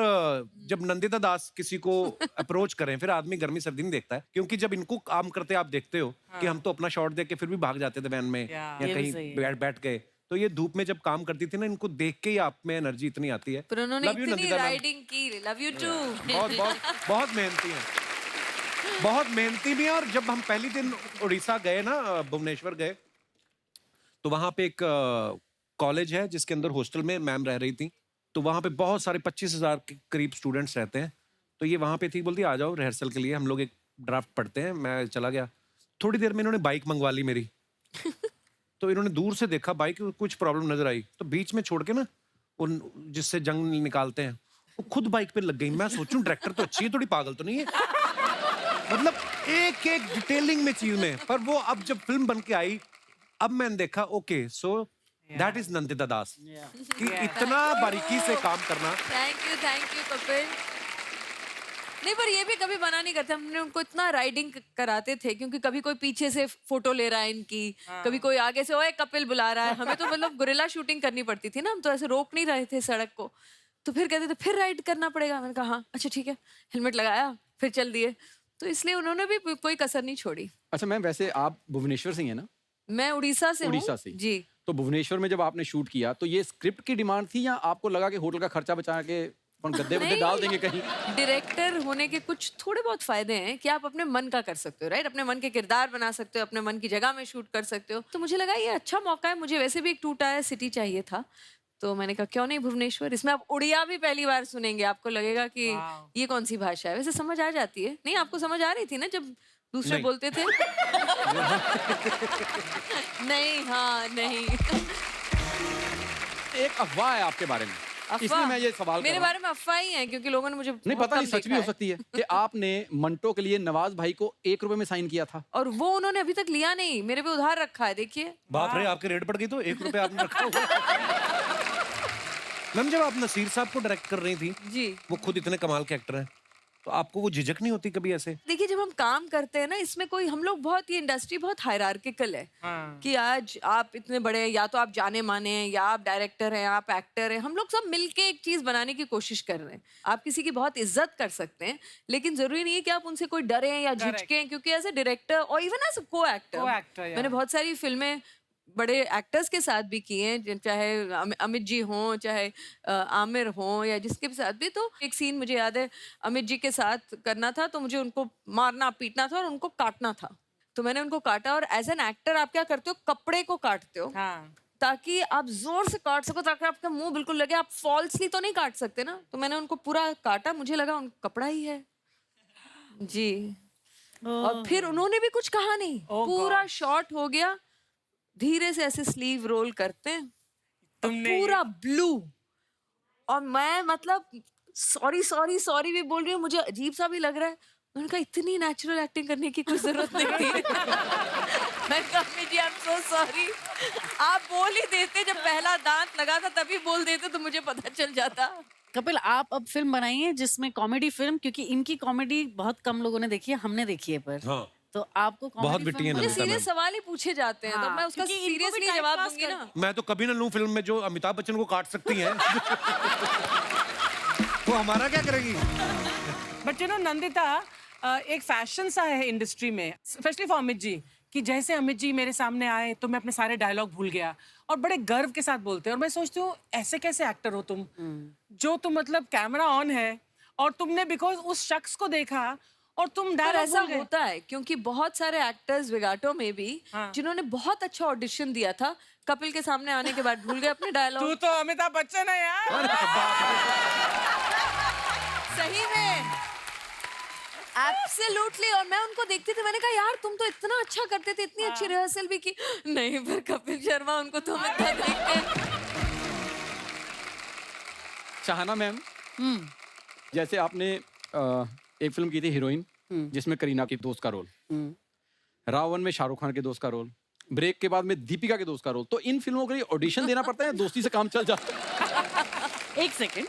जब नंदिता दास किसी को अप्रोच करें, फिर आदमी गर्मी सर्दी नहीं देखता है, क्योंकि जब इनको काम करते आप देखते हो कि हम तो अपना शॉट देख के फिर भी भाग जाते थे वैन में या ये भी कहीं सही है। बैठ गए, तो ये धूप में जब काम करती थी ना, इनको देख के ही आप में एनर्जी इतनी आती है। पर उन्होंने Love you, इतनी नंदिता मैम। राइडिंग की। Love you too. बहुत बहुत बहुत मेहनती हैं, बहुत मेहनती भी हैं। और जब हम पहली दिन उड़ीसा गए ना, भुवनेश्वर गए, तो वहां पे एक कॉलेज है जिसके अंदर हॉस्टल में मैम रह रही थी, तो वहां पे बहुत सारे 25,000 के करीब स्टूडेंट्स रहते हैं। तो ये वहां पे थी, बोलती आ जाओ रिहर्सल के लिए, हम लोग एक ड्राफ्ट पढ़ते हैं। मैं चला गया, थोड़ी देर में इन्होंने बाइक मंगवा ली मेरी। तो इन्होंने दूर से देखा बाइक, कुछ प्रॉब्लम नजर आई, तो बीच में छोड़ के ना उन जिससे जंग निकालते हैं, वो खुद बाइक पे लग गई। मैं सोचूं डायरेक्टर तो अच्छी है, थोड़ी पागल तो नहीं है, मतलब एक एक डिटेलिंग में चीज में। पर वो अब जब फिल्म बन के आई, अब मैंने देखा okay, so that is Nandita Das, कि इतना बारीकी से काम करना। Thank you Kapil. नहीं, पर ये भी कभी मना नहीं करते, हमने उनको इतना राइडिंग कराते थे, क्योंकि कभी कोई पीछे से फोटो ले रहा है इनकी, कभी कोई आगे से ओए कपिल बुला रहा है, हमें तो मतलब गुरिल्ला शूटिंग करनी पड़ती थी ना, हम तो ऐसे रोक नहीं रहे थे सड़क को, तो फिर कहते थे फिर राइड करना पड़ेगा। मैंने कहा हाँ अच्छा ठीक है, हेलमेट लगाया, फिर चल दिए। तो इसलिए उन्होंने भी कोई कसर नहीं छोड़ी। अच्छा मैम, वैसे आप भुवनेश्वर से ही हैं ना? मैं उड़ीसा से हूँ। उड़ीसा से। जी। तो भुवनेश्वर में जब आपने शूट किया तो ये स्क्रिप्ट की डिमांड थी या आपको लगा कि होटल का खर्चा बचा के अपन गद्दे वद्दे डाल देंगे कहीं? डायरेक्टर होने के कुछ थोड़े बहुत फायदे हैं कि आप अपने मन का कर सकते हो, राइट? अपने मन के किरदार बना सकते हो, अपने मन की जगह में शूट कर सकते हो। तो मुझे लगा ये अच्छा मौका है। मुझे वैसे भी एक टूटा है सिटी चाहिए था, तो मैंने कहा क्यों नहीं भुवनेश्वर। इसमें आप उड़िया भी पहली बार सुनेंगे, आपको लगेगा कि ये कौन सी भाषा है। वैसे समझ आ जाती है। नहीं, आपको समझ आ रही थी ना जब दूसरे नहीं। बोलते थे? नहीं, हाँ नहीं। एक अफवाह है आपके बारे में, इसलिए मैं ये सवाल कर मेरे रहा हूं। बारे में अफवाह ही है क्योंकि लोगों ने मुझे नहीं बहुत पता नहीं, कम सच भी हो देखा है। सकती है कि आपने मंटो के लिए नवाज भाई को 1 रुपए में साइन किया था। और वो उन्होंने अभी तक लिया नहीं, मेरे पे उधार रखा है। देखिए बाप रे, आपके रेट बढ़ गई तो 1 रुपए आपने रखा हुआ। मैम, जब आप नसीर साहब को डायरेक्ट कर रही थी, जी। वो खुद इतने कमाल के एक्टर हैं, तो आपको वो झिझक नहीं होती कभी ऐसे? देखिए जब हम काम करते हैं ना, इसमें कोई हम लोग बहुत, ये इंडस्ट्री बहुत हायरार्किकल है। कि आज आप इतने बड़े हैं, या तो आप जाने माने हैं, या आप डायरेक्टर हैं, आप एक्टर हैं। हम लोग सब मिलके एक चीज बनाने की कोशिश कर रहे हैं। आप किसी की बहुत इज्जत कर सकते हैं, लेकिन जरूरी नहीं है कि आप उनसे कोई डरे या झिझके, क्योंकि एज ए डायरेक्टर और इवन एज को एक्टर, Co-actor, yeah. मैंने बहुत सारी फिल्में बड़े एक्टर्स के साथ भी किए हैं, चाहे अमित जी हों, चाहे आमिर हों, या जिसके भी साथ भी। तो एक सीन मुझे याद है, अमित जी के साथ करना था, तो मुझे उनको मारना पीटना था और उनको काटना था। तो मैंने उनको काटा। और एज एन एक्टर आप क्या करते हो, कपड़े को काटते हो ताकि आप जोर से काट सको, ताकि आपका मुंह बिल्कुल लगे। आप फॉल्सली तो नहीं काट सकते ना। तो मैंने उनको पूरा काटा, मुझे लगा उन कपड़ा ही है जी। और फिर उन्होंने भी कुछ कहा नहीं। पूरा शॉट हो गया, धीरे से ऐसे स्लीव रोल करते हैं, पूरा ब्लू। और मैं मतलब सॉरी सॉरी सॉरी भी बोल रही हूँ, मुझे अजीब सा भी लग रहा है। मैंने कहा इतनी नेचुरल एक्टिंग करने की कोई जरूरत नहीं थी। मैं कहा जी आई एम सो सॉरी। आप बोल ही देते, जब पहला दांत लगा था तभी बोल देते तो मुझे पता चल जाता। कपिल, आप अब फिल्म बनाइए जिसमें कॉमेडी फिल्म, क्योंकि इनकी कॉमेडी बहुत कम लोगों ने देखी है, हमने देखी है। पर हाँ। तो आपको बहुत comedy विट्टी film है मुझे नंदिता सीरियस मैम। सवाल ही पूछे जाते हैं, तो हाँ, मैं उसका क्योंकि इनको भी सीरियसली time जवाब pass दूंगी ना। मैं तो कभी ना लूं फिल्म में जो अमिताभ बच्चन को काट सकती हैं। वो हमारा क्या करेगी? बट यू नो नंदिता, एक फैशन सा है इंडस्ट्री में, स्पेशली फॉर अमित जी, कि जैसे अमित जी मेरे सामने आए तो मैं अपने सारे डायलॉग भूल गया और बड़े गर्व के साथ बोलते हैं। और मैं सोचती हूँ ऐसे कैसे एक्टर हो तुम, जो तुम मतलब कैमरा ऑन है और तुमने बिकॉज उस शख्स को देखा और तुम पर डायलॉग ऐसा भूल गए। होता है क्योंकि बहुत सारे एक्टर्स विगाटो में भी जिन्होंने बहुत अच्छा ऑडिशन दिया था, कपिल के सामने आने के बाद भूल गए अपने तू डायलॉग। तो अमिताभ बच्चन है यार। सही में, एब्सोल्युटली। और मैं उनको देखती थी, मैंने कहा यार तुम तो इतना अच्छा करते थे, इतनी अच्छी रिहर्सल भी की। नहीं, पर कपिल शर्मा, उनको तो हम इतना देखते हैं। शाहना मैम, जैसे आपने एक फिल्म की थी हीरोइन, जिसमें करीना की दोस्त का रोल, रावण में शाहरुख खान के दोस्त का रोल, ब्रेक के बाद में दीपिका के दोस्त का रोल। तो इन फिल्मों के लिए ऑडिशन देना पड़ता है या दोस्ती से काम चल जाता है? एक सेकंड,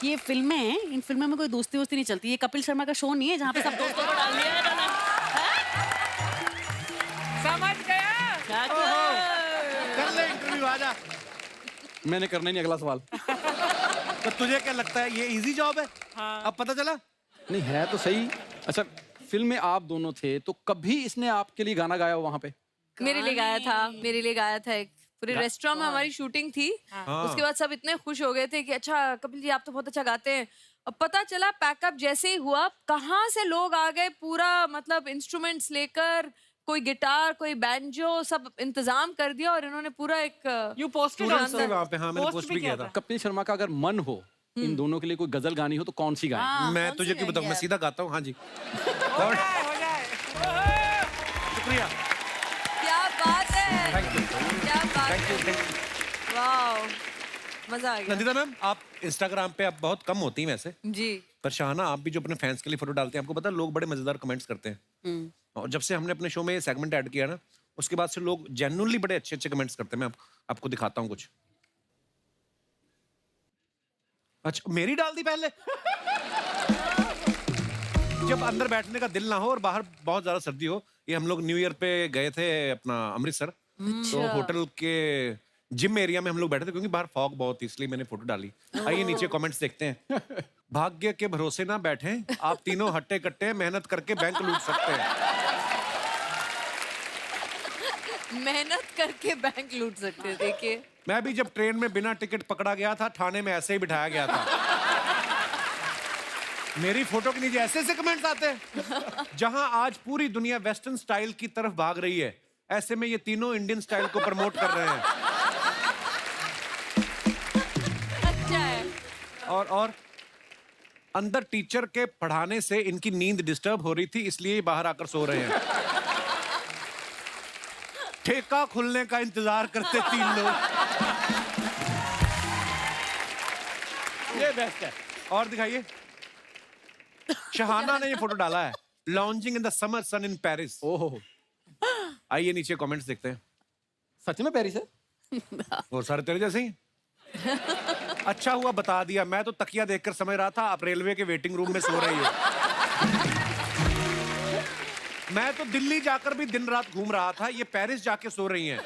ये फिल्में हैं, इन फिल्मों में कोई दोस्ती वोस्ती नहीं चलती। ये कपिल शर्मा का शो नहीं है जहाँ पे सब दोस्तों को डाल दिया है इन्होंने। समझ गया। कर ले इंटरव्यू, आजा। मैंने करना ही नहीं अगला सवाल। तो तुझे क्या लगता है ये इजी जॉब है? अब पता चला? नहीं है तो सही। अच्छा, फिल्म में आप दोनों थे तो कभी इसने आपके लिए गाना गाया हो वहां पे? मेरे लिए गाया था, मेरे लिए गाया था। एक पूरे रेस्टोरेंट में हमारी शूटिंग थी। उसके बाद सब इतने खुश हो गए थे कि अच्छा कपिल जी आप तो बहुत अच्छा गाते हैं। अब पता चला पैकअप जैसे ही हुआ, कहाँ से लोग आ गए, पूरा मतलब इंस्ट्रूमेंट्स लेकर, कोई गिटार, कोई बैंजो, सब इंतजाम कर दिया। और इन्होंने पूरा एक यू पोस्टेड तुरंत वहाँ पे, हाँ, मैंने पोस्ट भी किया था। कपिल शर्मा का अगर मन हो इन दोनों के लिए कोई गजल गानी हो तो कौन सी गाएं? मैं तुझे क्यों बताऊं, मैं सीधा गाता हूँ। हाँ जी, हो जाए। शुक्रिया। क्या बात है, थैंक यू, क्या बात थैंक यू, है, थैंक यू। वाह, मजा आ गया नंदिता मैम, आप इंस्टाग्राम पे आप बहुत कम होती हैं वैसे, जी। पर शाहना आप भी जो अपने फैंस के लिए फोटो डालते हैं, आपको पता है लोग बड़े मजेदार कमेंट्स करते हैं। और जब से हमने अपने शो में ये सेगमेंट ऐड किया ना, उसके बाद से लोग जेन्युइनली बड़े अच्छे अच्छे कमेंट्स करते हैं। मैं आपको दिखाता हूँ कुछ। अच्छा, मेरी डाल दी पहले। जब अंदर बैठने का दिल ना हो और बाहर बहुत ज्यादा सर्दी हो। ये हम लोग न्यू ईयर पे गए थे अपना अमृतसर, तो होटल के जिम एरिया में हम लोग बैठे थे, क्योंकि बाहर फॉग बहुत थी, इसलिए मैंने फोटो डाली। आइए नीचे कमेंट्स देखते हैं। भाग्य के भरोसे ना बैठें, आप तीनों हट्टे कट्टे मेहनत करके बैंक लूट सकते हैं। मेहनत करके बैंक लूट सकते हैं, देखिए। मैं भी जब ट्रेन में बिना टिकट पकड़ा गया था, थाने में ऐसे ही बिठाया गया था। मेरी फोटो के नीचे ऐसे ऐसे कमेंट्स आते हैं। जहां आज पूरी दुनिया वेस्टर्न स्टाइल की तरफ भाग रही है, ऐसे में ये तीनों इंडियन स्टाइल को प्रमोट कर रहे हैं। अच्छा है। और अंदर टीचर के पढ़ाने से इनकी नींद डिस्टर्ब हो रही थी, इसलिए ये बाहर आकर सो रहे हैं। ठेका खुलने का इंतजार करते 3 लोग। ये बेस्ट है। और दिखाइए, शहाना ने ये फोटो डाला है, lounging in the summer sun in Paris. ओहो, आइए नीचे कमेंट्स देखते हैं। सच में पेरिस है? और सारे तेरे जैसे ही। अच्छा हुआ बता दिया, मैं तो तकिया देखकर समझ रहा था आप रेलवे के वेटिंग रूम में सो रही हो। मैं तो दिल्ली जाकर भी दिन रात घूम रहा था, ये पेरिस जाके सो रही हैं।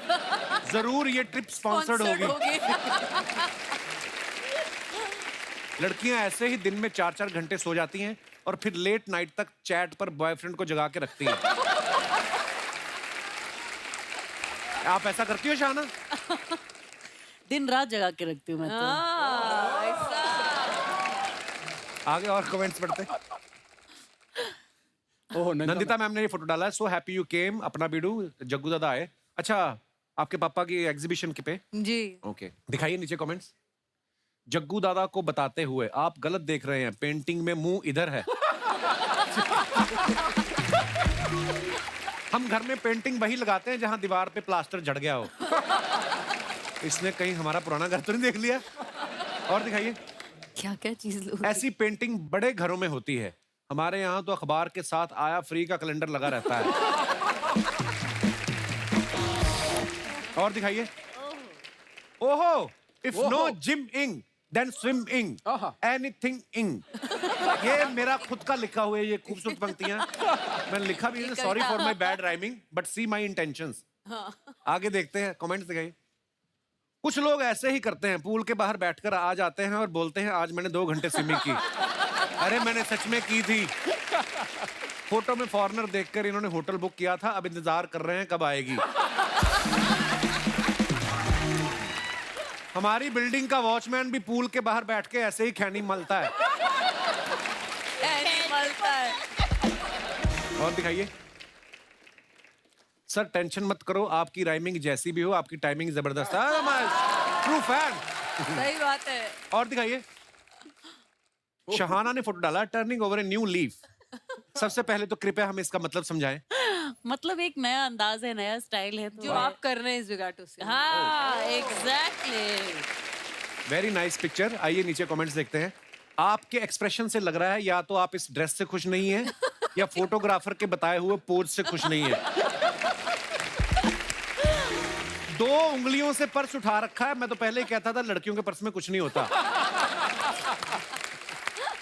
जरूर ये ट्रिप स्पॉन्सर्ड होगी। लड़कियां ऐसे ही दिन में 4-4 घंटे सो जाती हैं और फिर लेट नाइट तक चैट पर बॉयफ्रेंड को जगा के रखती हैं। आप ऐसा करती हो शाना? दिन रात जगा के रखती हूँ मैं तो। आगे और कमेंट्स पढ़ते। ओह, नंदिता मैम ने ये फोटो डाला है, सो हैप्पी यू केम, अपना बीडू जग्गू दादा आए। अच्छा, आपके पापा की एग्जीबिशन के पे? जी। ओके, दिखाइए नीचे कमेंट्स। जग्गू दादा को बताते हुए, आप गलत देख रहे हैं, पेंटिंग में मुंह इधर है। हम घर में पेंटिंग वही लगाते हैं जहां दीवार पे प्लास्टर झड़ गया हो। इसने कहीं हमारा पुराना घर तो नहीं देख लिया? और दिखाइए, क्या क्या चीज लोग। ऐसी पेंटिंग बड़े घरों में होती है, हमारे यहाँ तो अखबार के साथ आया फ्री का कैलेंडर लगा रहता है। और दिखाइए, ओहो, इफ नो जिम इंग देन स्विम इंग, एनीथिंग इंग। ये मेरा खुद का लिखा हुआ है, ये खूबसूरत पंक्तियां मैंने लिखा भी है। Sorry for my bad rhyming, but see my intentions. आगे देखते हैं, कमेंट्स दिखाइए। कुछ लोग ऐसे ही करते हैं, पूल के बाहर बैठकर आ जाते हैं और बोलते हैं आज मैंने 2 घंटे स्विमिंग की। अरे मैंने सच में की थी। फोटो में फॉरेनर देखकर इन्होंने होटल बुक किया था, अब इंतजार कर रहे हैं कब आएगी। हमारी बिल्डिंग का वॉचमैन भी पूल के बाहर बैठ के ऐसे ही खैनी मलता है। और दिखाइए। सर टेंशन मत करो, आपकी राइमिंग जैसी भी हो, आपकी टाइमिंग जबरदस्त है। True fan. सही बात है। और दिखाइए, शहाना ने फोटो डाला, turning over a new leaf. सबसे पहले तो कृपया हमें इसका मतलब समझाएं। मतलब एक नया अंदाज है, नया स्टाइल है, जो आप कर रहे हैं इस जुगाटो से। हाँ, एग्जैक्टली। Very nice picture. आइए नीचे कमेंट्स देखते हैं। आपके एक्सप्रेशन से लग रहा है या तो आप इस ड्रेस से खुश नहीं हैं या फोटोग्राफर के बताए हुए पोज से खुश नहीं है। 2 उंगलियों से पर्स उठा रखा है। मैं तो पहले ही कहता था लड़कियों के पर्स में कुछ नहीं होता।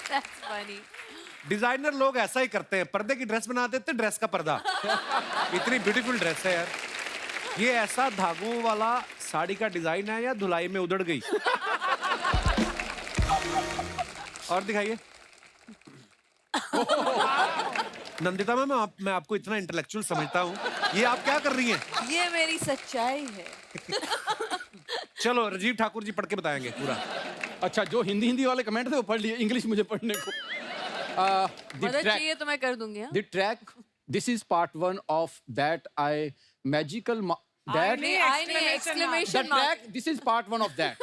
That's funny. डिजाइनर लोग ऐसा ही करते हैं, पर्दे की ड्रेस बना देते, ड्रेस का पर्दा। इतनी ब्यूटीफुल ड्रेस है यार। ये ऐसा धागों वाला साड़ी का डिजाइन है या धुलाई में उधड़ गई? और दिखाइए। नंदिता मैम, मैं आपको इतना इंटेलेक्चुअल समझता हूँ, ये आप क्या कर रही हैं? ये मेरी सच्चाई है। चलो राजीव ठाकुर जी पढ़ के बताएंगे पूरा। अच्छा, जो हिंदी वाले कमेंट थे वो पढ़ लिए, इंग्लिश मुझे पढ़ने को। मदद चाहिए तो मैं कर दूंगी। हाँ? The track, this is part 1 of that magical exclamation the mark. track, this is part 1 of that.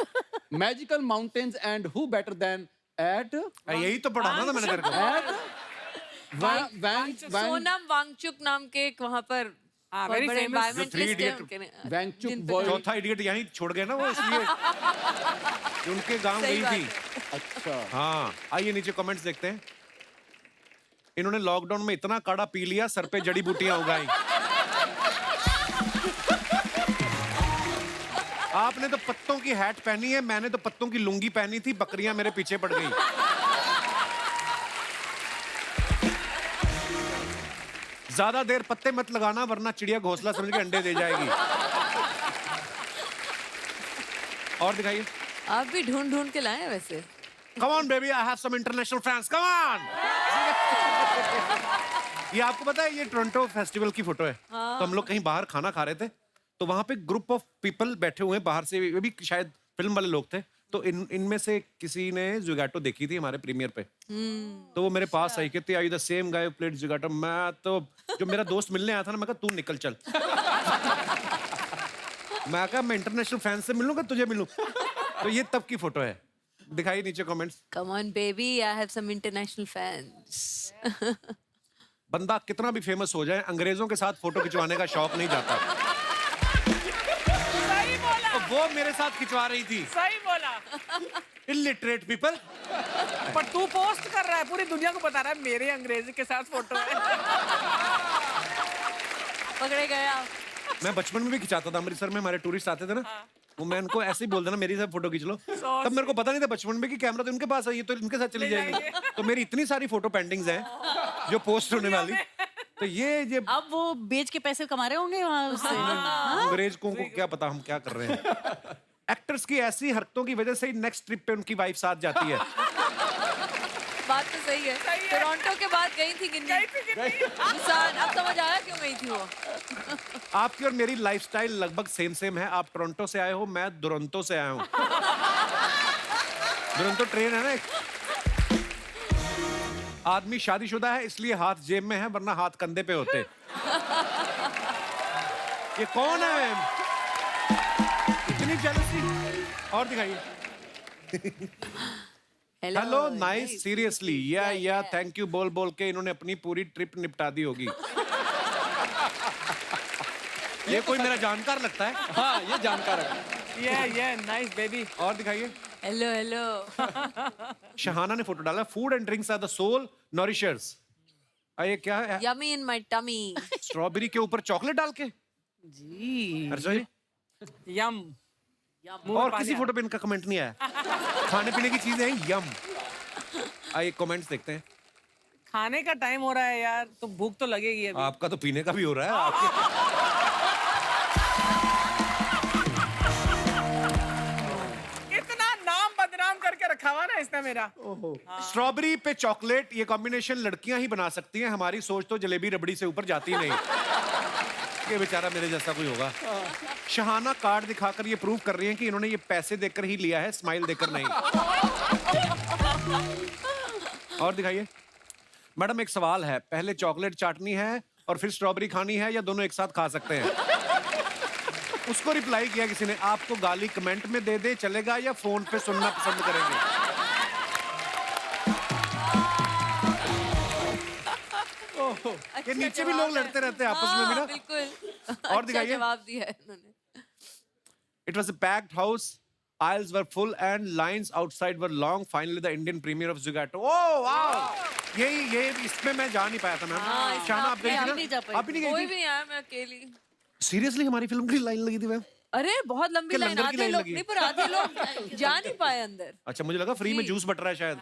Magical mountains and who better than at यही तो पढ़ाना था मैंने तेरे को। सोनम वांगचुक नाम के एक वहाँ पर very बड़े famous environmentalist हैं idiot. उनके ने- Wangchuk जिन पे- boy। चौथा इडियट यहीं छोड़ गए ना वो, इसलिए उनके गांव सही गई बात थी। है। अच्छा, हाँ, आइए नीचे कमेंट्स देखते हैं। इन्होंने लॉकडाउन में इतना काढ़ा पी लिया, सर पे जड़ी बूटियां उगाई। आपने तो पत्तों की हैट पहनी है, मैंने तो पत्तों की लुंगी पहनी थी, बकरियां मेरे पीछे पड़ गई। ज्यादा देर पत्ते मत लगाना वरना चिड़िया घोंसला समझ के अंडे दे जाएगी। और दिखाइए। आप भी ढूंढ ढूंढ के लाए हैं वैसे। Come on baby, I have some international fans. Come on. ये आपको पता है ये टोरंटो फेस्टिवल की फोटो है। तो हम लोग कहीं बाहर खाना खा रहे थे, तो वहां पे ग्रुप ऑफ पीपल बैठे हुए हैं बाहर से, ये भी शायद फिल्म वाले लोग थे। तो इनमें से किसी ने जुगाटो देखी थी हमारे प्रीमियर पे, तो वो मेरे पास आई, कहती आई द सेम गाय प्लेड जुगाटो। मैं तो जो मेरा दोस्त मिलने आया था ना, मैं कहा तू निकल चल। मैं कहा मैं इंटरनेशनल फैन से मिलूंगा, तुझे मिलूं। तो ये तब की फोटो है, दिखाइए नीचे comments. Come on baby, I have some international fans. बंदा कितना भी फेमस हो जाए, अंग्रेजों के साथ फोटो खिंचवाने का शौक नहीं जाता। सही बोला, तो वो मेरे साथ खिंचवा रही थी। सही बोला। Illiterate people. पर तू पोस्ट कर रहा है, पूरी दुनिया को बता रहा है मेरे अंग्रेजी के साथ फोटो है। पकड़े गए आप। मैं बचपन में भी खिंचाता था, अमृतसर में हमारे टूरिस्ट आते थे ना, वो मैं उनको ऐसे ही बोल देना मेरी साथ फोटो खींच लो। तब मेरे को पता नहीं था बचपन में कि कैमरा तो इनके पास है, ये तो इनके साथ चली जाएगी। तो मेरी इतनी सारी फोटो पेंटिंग्स हैं जो पोस्ट होने वाली। तो ये अब वो बेच के पैसे कमा रहे होंगे वहां उससे। अंग्रेजों को क्या पता हम क्या कर रहे हैं। एक्टर्स की ऐसी हरकतों की वजह से ही नेक्स्ट ट्रिप पे उनकी वाइफ साथ जाती है। बात तो सही है। टोरंटो के बाद गई थी कि नहीं? अब समझ आया क्यों गई थी वो। आपकी और मेरी लाइफस्टाइल लगभग सेम है। आप टोरंटो से आए हो, मैं दुरंतो से आया हूँ। दुरंतो ट्रेन है ना एक। आदमी शादीशुदा है इसलिए हाथ जेब में है, वरना हाथ कंधे पे होते। ये कौन है? इतनी जेलसी। और दिखाइए। हेलो नाइस, सीरियसली या थैंक यू बोल बोल के इन्होंने अपनी पूरी ट्रिप निपटा दी होगी। ये कोई मेरा जानकार लगता है। हाँ, ये जानकार है। ये नाइस बेबी। और दिखाइए। हेलो। शहाना ने फोटो डाला, food and drinks are the soul nourishers. ये क्या है? Yummy in my tummy. Strawberry के ऊपर चॉकलेट डाल के जी। अर्जुन जी? यम। और किसी फोटो पे इनका कमेंट नहीं आया। खाने पीने की चीजें हैं, यम। आइए कमेंट्स देखते हैं। खाने का टाइम हो रहा है यार, तो भूख तो लगेगी अभी। आपका तो पीने का भी हो रहा है। आपके इतना नाम बदनाम करके रखा हुआ ना इसने मेरा। स्ट्रॉबेरी पे चॉकलेट, ये कॉम्बिनेशन लड़कियां ही बना सकती हैं। हमारी सोच तो जलेबी रबड़ी से ऊपर जाती नहीं। ये बेचारा मेरे जैसा कोई होगा। शहाना कार्ड दिखाकर ये प्रूव कर रही हैं कि इन्होंने ये पैसे देकर ही लिया है, स्माइल देकर नहीं। और दिखाइए। मैडम एक सवाल है, पहले चॉकलेट चाटनी है और फिर स्ट्रॉबेरी खानी है, या दोनों एक साथ खा सकते हैं? उसको रिप्लाई किया किसी ने, आपको गाली कमेंट में दे दे चलेगा या फोन पे सुनना पसंद करेंगे? ये नीचे भी लोग लड़ते रहते हैं आपस में भी ना। बिल्कुल। और दिखाइए। जवाब दिया है उन्होंने। It was a packed house. Aisles were full and lines outside were long. Finally, the Indian premiere of Zugato. Oh wow! ये इसमें मैं जा नहीं पाया था मैम। शाना आप गई हम थी नहीं ना? जा पाए आप भी नहीं कोई गई भी थी? नहीं आया, मैं अकेली। Seriously हमारी फिल्म की लाइन लगी थी मैम। अरे बहुत लंबी क्या लाइन, लंगर की आधे लाइन लोग लगी? नहीं, पर आधे लोग जा नहीं पाए अंदर। अच्छा मुझे लगा फ्री में जूस बट रहा है शायद।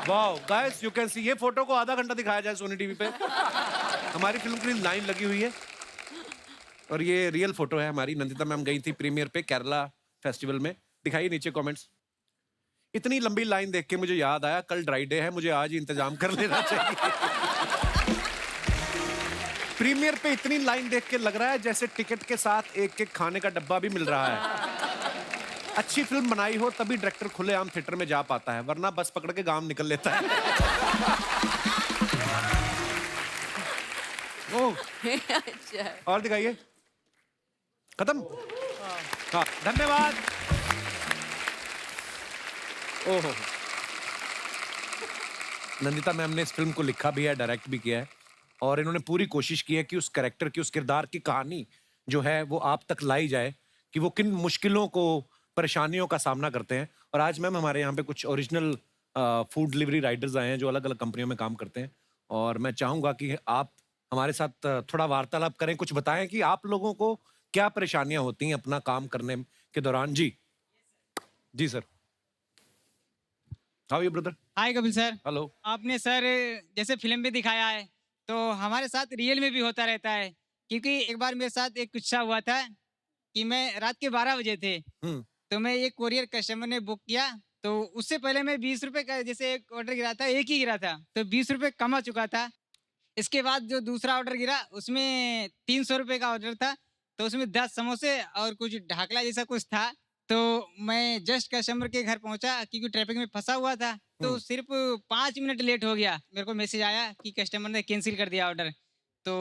Wow guys you can see, ये फोटो को आधा घंटा दिखाया जाए सोनी टीवी पे। हमारी फिल्म की लाइन लगी हुई है और ये रियल फोटो है हमारी। नंदिता मैम गई थी प्रीमियर पे केरला फेस्टिवल में। दिखाइए नीचे कमेंट्स। इतनी लंबी लाइन देख के मुझे याद आया कल ड्राई डे है, मुझे आज ही इंतजाम कर लेना चाहिए। प्रीमियर पे इतनी लाइन देख के लग रहा है जैसे टिकट के साथ एक एक खाने का डब्बा भी मिल रहा है। अच्छी फिल्म बनाई हो तभी डायरेक्टर खुलेआम थिएटर में जा पाता है, वरना बस पकड़ के गांव निकल लेता है। ओह अच्छा। और दिखाइए। खत्म। हाँ धन्यवाद। ओहो नंदिता मैम ने इस फिल्म को लिखा भी है, डायरेक्ट भी किया है और इन्होंने पूरी कोशिश की है कि उस कैरेक्टर की, उस किरदार की कहानी जो है वो आप तक लाई जाए कि वो किन मुश्किलों को, परेशानियों का सामना करते हैं। और आज मैम हमारे यहाँ पे कुछ ओरिजिनल फूड डिलीवरी राइडर्स आए हैं जो अलग अलग कंपनियों में काम करते हैं और मैं चाहूँगा कि आप हमारे साथ थोड़ा वार्तालाप करें, कुछ बताएं कि आप लोगों को क्या परेशानियां होती हैं अपना काम करने के दौरान। जी sir. How are you brother? Hi Kapil sir. Hello. आपने सर जैसे फिल्म में दिखाया है तो हमारे साथ रियल में भी होता रहता है, क्योंकि एक बार मेरे साथ एक किस्सा हुआ था कि मैं रात के 12 बजे थे तो मैं एक कोरियर कस्टमर ने बुक किया तो उससे पहले मैं 20 रुपए का जैसे एक ऑर्डर गिरा था, एक ही गिरा था, तो 20 रुपए कमा चुका था। इसके बाद जो दूसरा ऑर्डर गिरा उसमें 300 रुपए का ऑर्डर था, तो उसमें 10 समोसे और कुछ ढाकला जैसा कुछ था। तो मैं जस्ट कस्टमर के घर पहुंचा क्योंकि ट्रैफिक में फंसा हुआ था, तो सिर्फ 5 मिनट लेट हो गया। मेरे को मैसेज आया कि कस्टमर ने कैंसिल कर दिया ऑर्डर। तो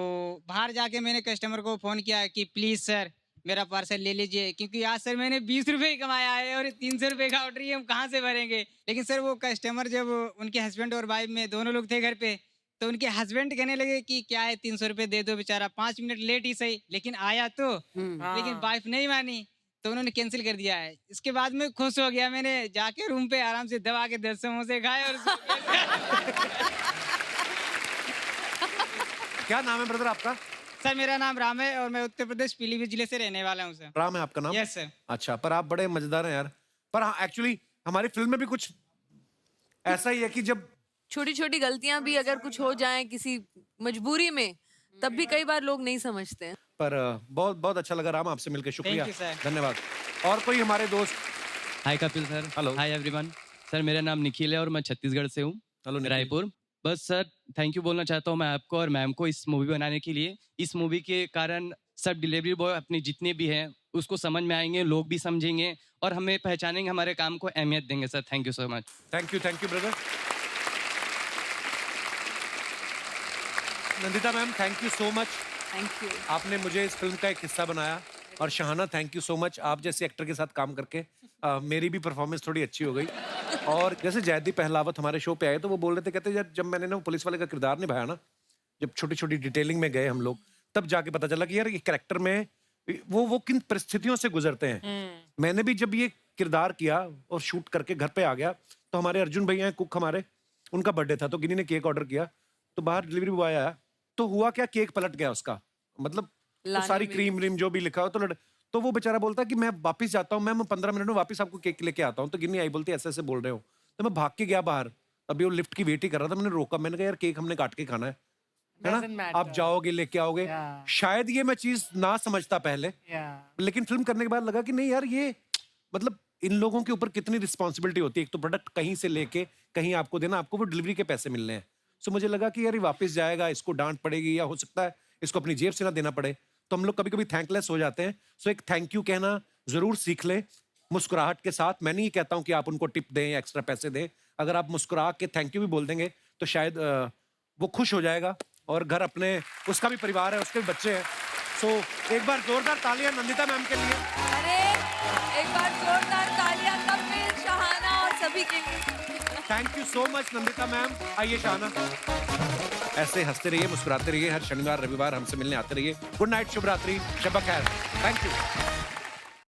बाहर जाके मैंने कस्टमर को फ़ोन किया कि प्लीज़ सर मेरा पार्सल ले लीजिए, क्योंकि आज सर मैंने 20 रुपये ही कमाया है और 300 रुपये का ऑर्डर ये हम कहाँ से भरेंगे। लेकिन सर वो कस्टमर जब उनके हस्बैंड और वाइफ में दोनों लोग थे घर पे, तो उनके हस्बैंड कहने लगे कि क्या है 300 रुपये दे दो बेचारा, 5 मिनट लेट ही सही लेकिन आया तो। लेकिन वाइफ नहीं मानी तो उन्होंने कैंसिल कर दिया है। इसके बाद मैं खुश हो गया, मैंने जाके रूम पे आराम से दबा के 10 समोसे खाए और क्या नाम है ब्रदर आपका? सर मेरा नाम राम है और मैं उत्तर प्रदेश पीलीभीत जिले से रहने वाला हूँ सर। राम है आपका नाम? Yes sir. अच्छा, पर आप बड़े मजेदार हैं यार। पर हाँ, एक्चुअली हमारी फिल्म में भी कुछ ऐसा ही है कि जब छोटी छोटी गलतियां भी अगर कुछ हो जाएं किसी मजबूरी में, तब भी कई बार लोग नहीं समझते हैं। पर बहुत बहुत अच्छा लगा राम आपसे मिलकर, शुक्रिया, Thank you, sir. धन्यवाद। और कोई हमारे दोस्त? Hi Kapil sir. Hello. Hi everyone. Sir मेरा नाम निखिल है और मैं छत्तीसगढ़ से हूँ, हेलो निखिल। रायपुर। बस सर थैंक यू बोलना चाहता हूँ मैं आपको और मैम को इस मूवी बनाने के लिए। इस मूवी के कारण सब डिलीवरी बॉय अपने जितने भी हैं उसको समझ में आएंगे, लोग भी समझेंगे और हमें पहचानेंगे, हमारे काम को अहमियत देंगे। Sir thank you so much. Thank you brother. Nandita ma'am thank you so much, thank you. आपने मुझे इस फिल्म का एक हिस्सा बनाया। और Shahana thank you so much, आप जैसे एक्टर के साथ काम करके मेरी भी परफॉर्मेंस थोड़ी अच्छी हो गई। और जैसे जयदीप पहलावत हमारे शो पे आए तो वो बोल रहे थे, कहते यार जब मैंने ना पुलिस वाले का किरदार निभाया ना, जब छोटी छोटी डिटेलिंग में गए हम लोग, तब जाके पता चला कि यार ये कैरेक्टर में वो किन परिस्थितियों से गुजरते हैं। मैंने भी जब ये किरदार किया और शूट करके घर पे आ गया तो हमारे अर्जुन भैया हैं कुक हमारे, उनका बर्थडे था तो गिनी ने केक ऑर्डर किया, तो बाहर डिलीवरी बॉय आया तो हुआ क्या, केक पलट गया उसका, मतलब वो सारी क्रीम व्रीम जो भी लिखा हो तो वो बेचारा बोलता कि मैं वापस जाता हूँ, मैं 15 मिनट में वापस आपको केक लेके आता हूँ। तो गिन्नी आई बोलती ऐसे ऐसे बोल रहे हो, तो मैं भाग के गया बाहर, अभी वो लिफ्ट की वेट ही कर रहा था, मैंने रोका, मैंने कहा यार केक हमने काट के खाना है Doesn't ना, matter. आप जाओगे लेके आओगे। Yeah. शायद ये मैं चीज ना समझता पहले, लेकिन फिल्म करने के बाद लगा कि नहीं यार ये मतलब इन लोगों के ऊपर कितनी रिस्पॉन्सिबिलिटी होती है। एक तो प्रोडक्ट कहीं से लेके कहीं आपको देना, आपको वो डिलीवरी के पैसे मिलने हैं। सो मुझे लगा कि यार ये वापस जाएगा, इसको डांट पड़ेगी या हो सकता है इसको अपनी जेब से ना देना पड़े, तो हम लोग कभी कभी थैंकलेस हो जाते हैं। सो एक थैंक यू कहना जरूर सीख लें मुस्कुराहट के साथ। मैं नहीं कहता हूँ कि आप उनको टिप दें या एक्स्ट्रा पैसे दें, अगर आप मुस्कुरा के थैंक यू भी बोल देंगे तो शायद वो खुश हो जाएगा और घर अपने, उसका भी परिवार है, उसके भी बच्चे हैं। सो एक बार जोरदार तालियां नंदिता मैम के लिए। अरे एक बार जोरदार तालियां कपिल, शहाना और सभी के लिए। Thank you so much Nandita ma'am. आइए शहाना, ऐसे हंसते रहिए, मुस्कुराते रहिए, हर शनिवार रविवार हमसे मिलने आते रहिए। गुड नाइट, शुभ रात्रि, शब खैर। Thank you.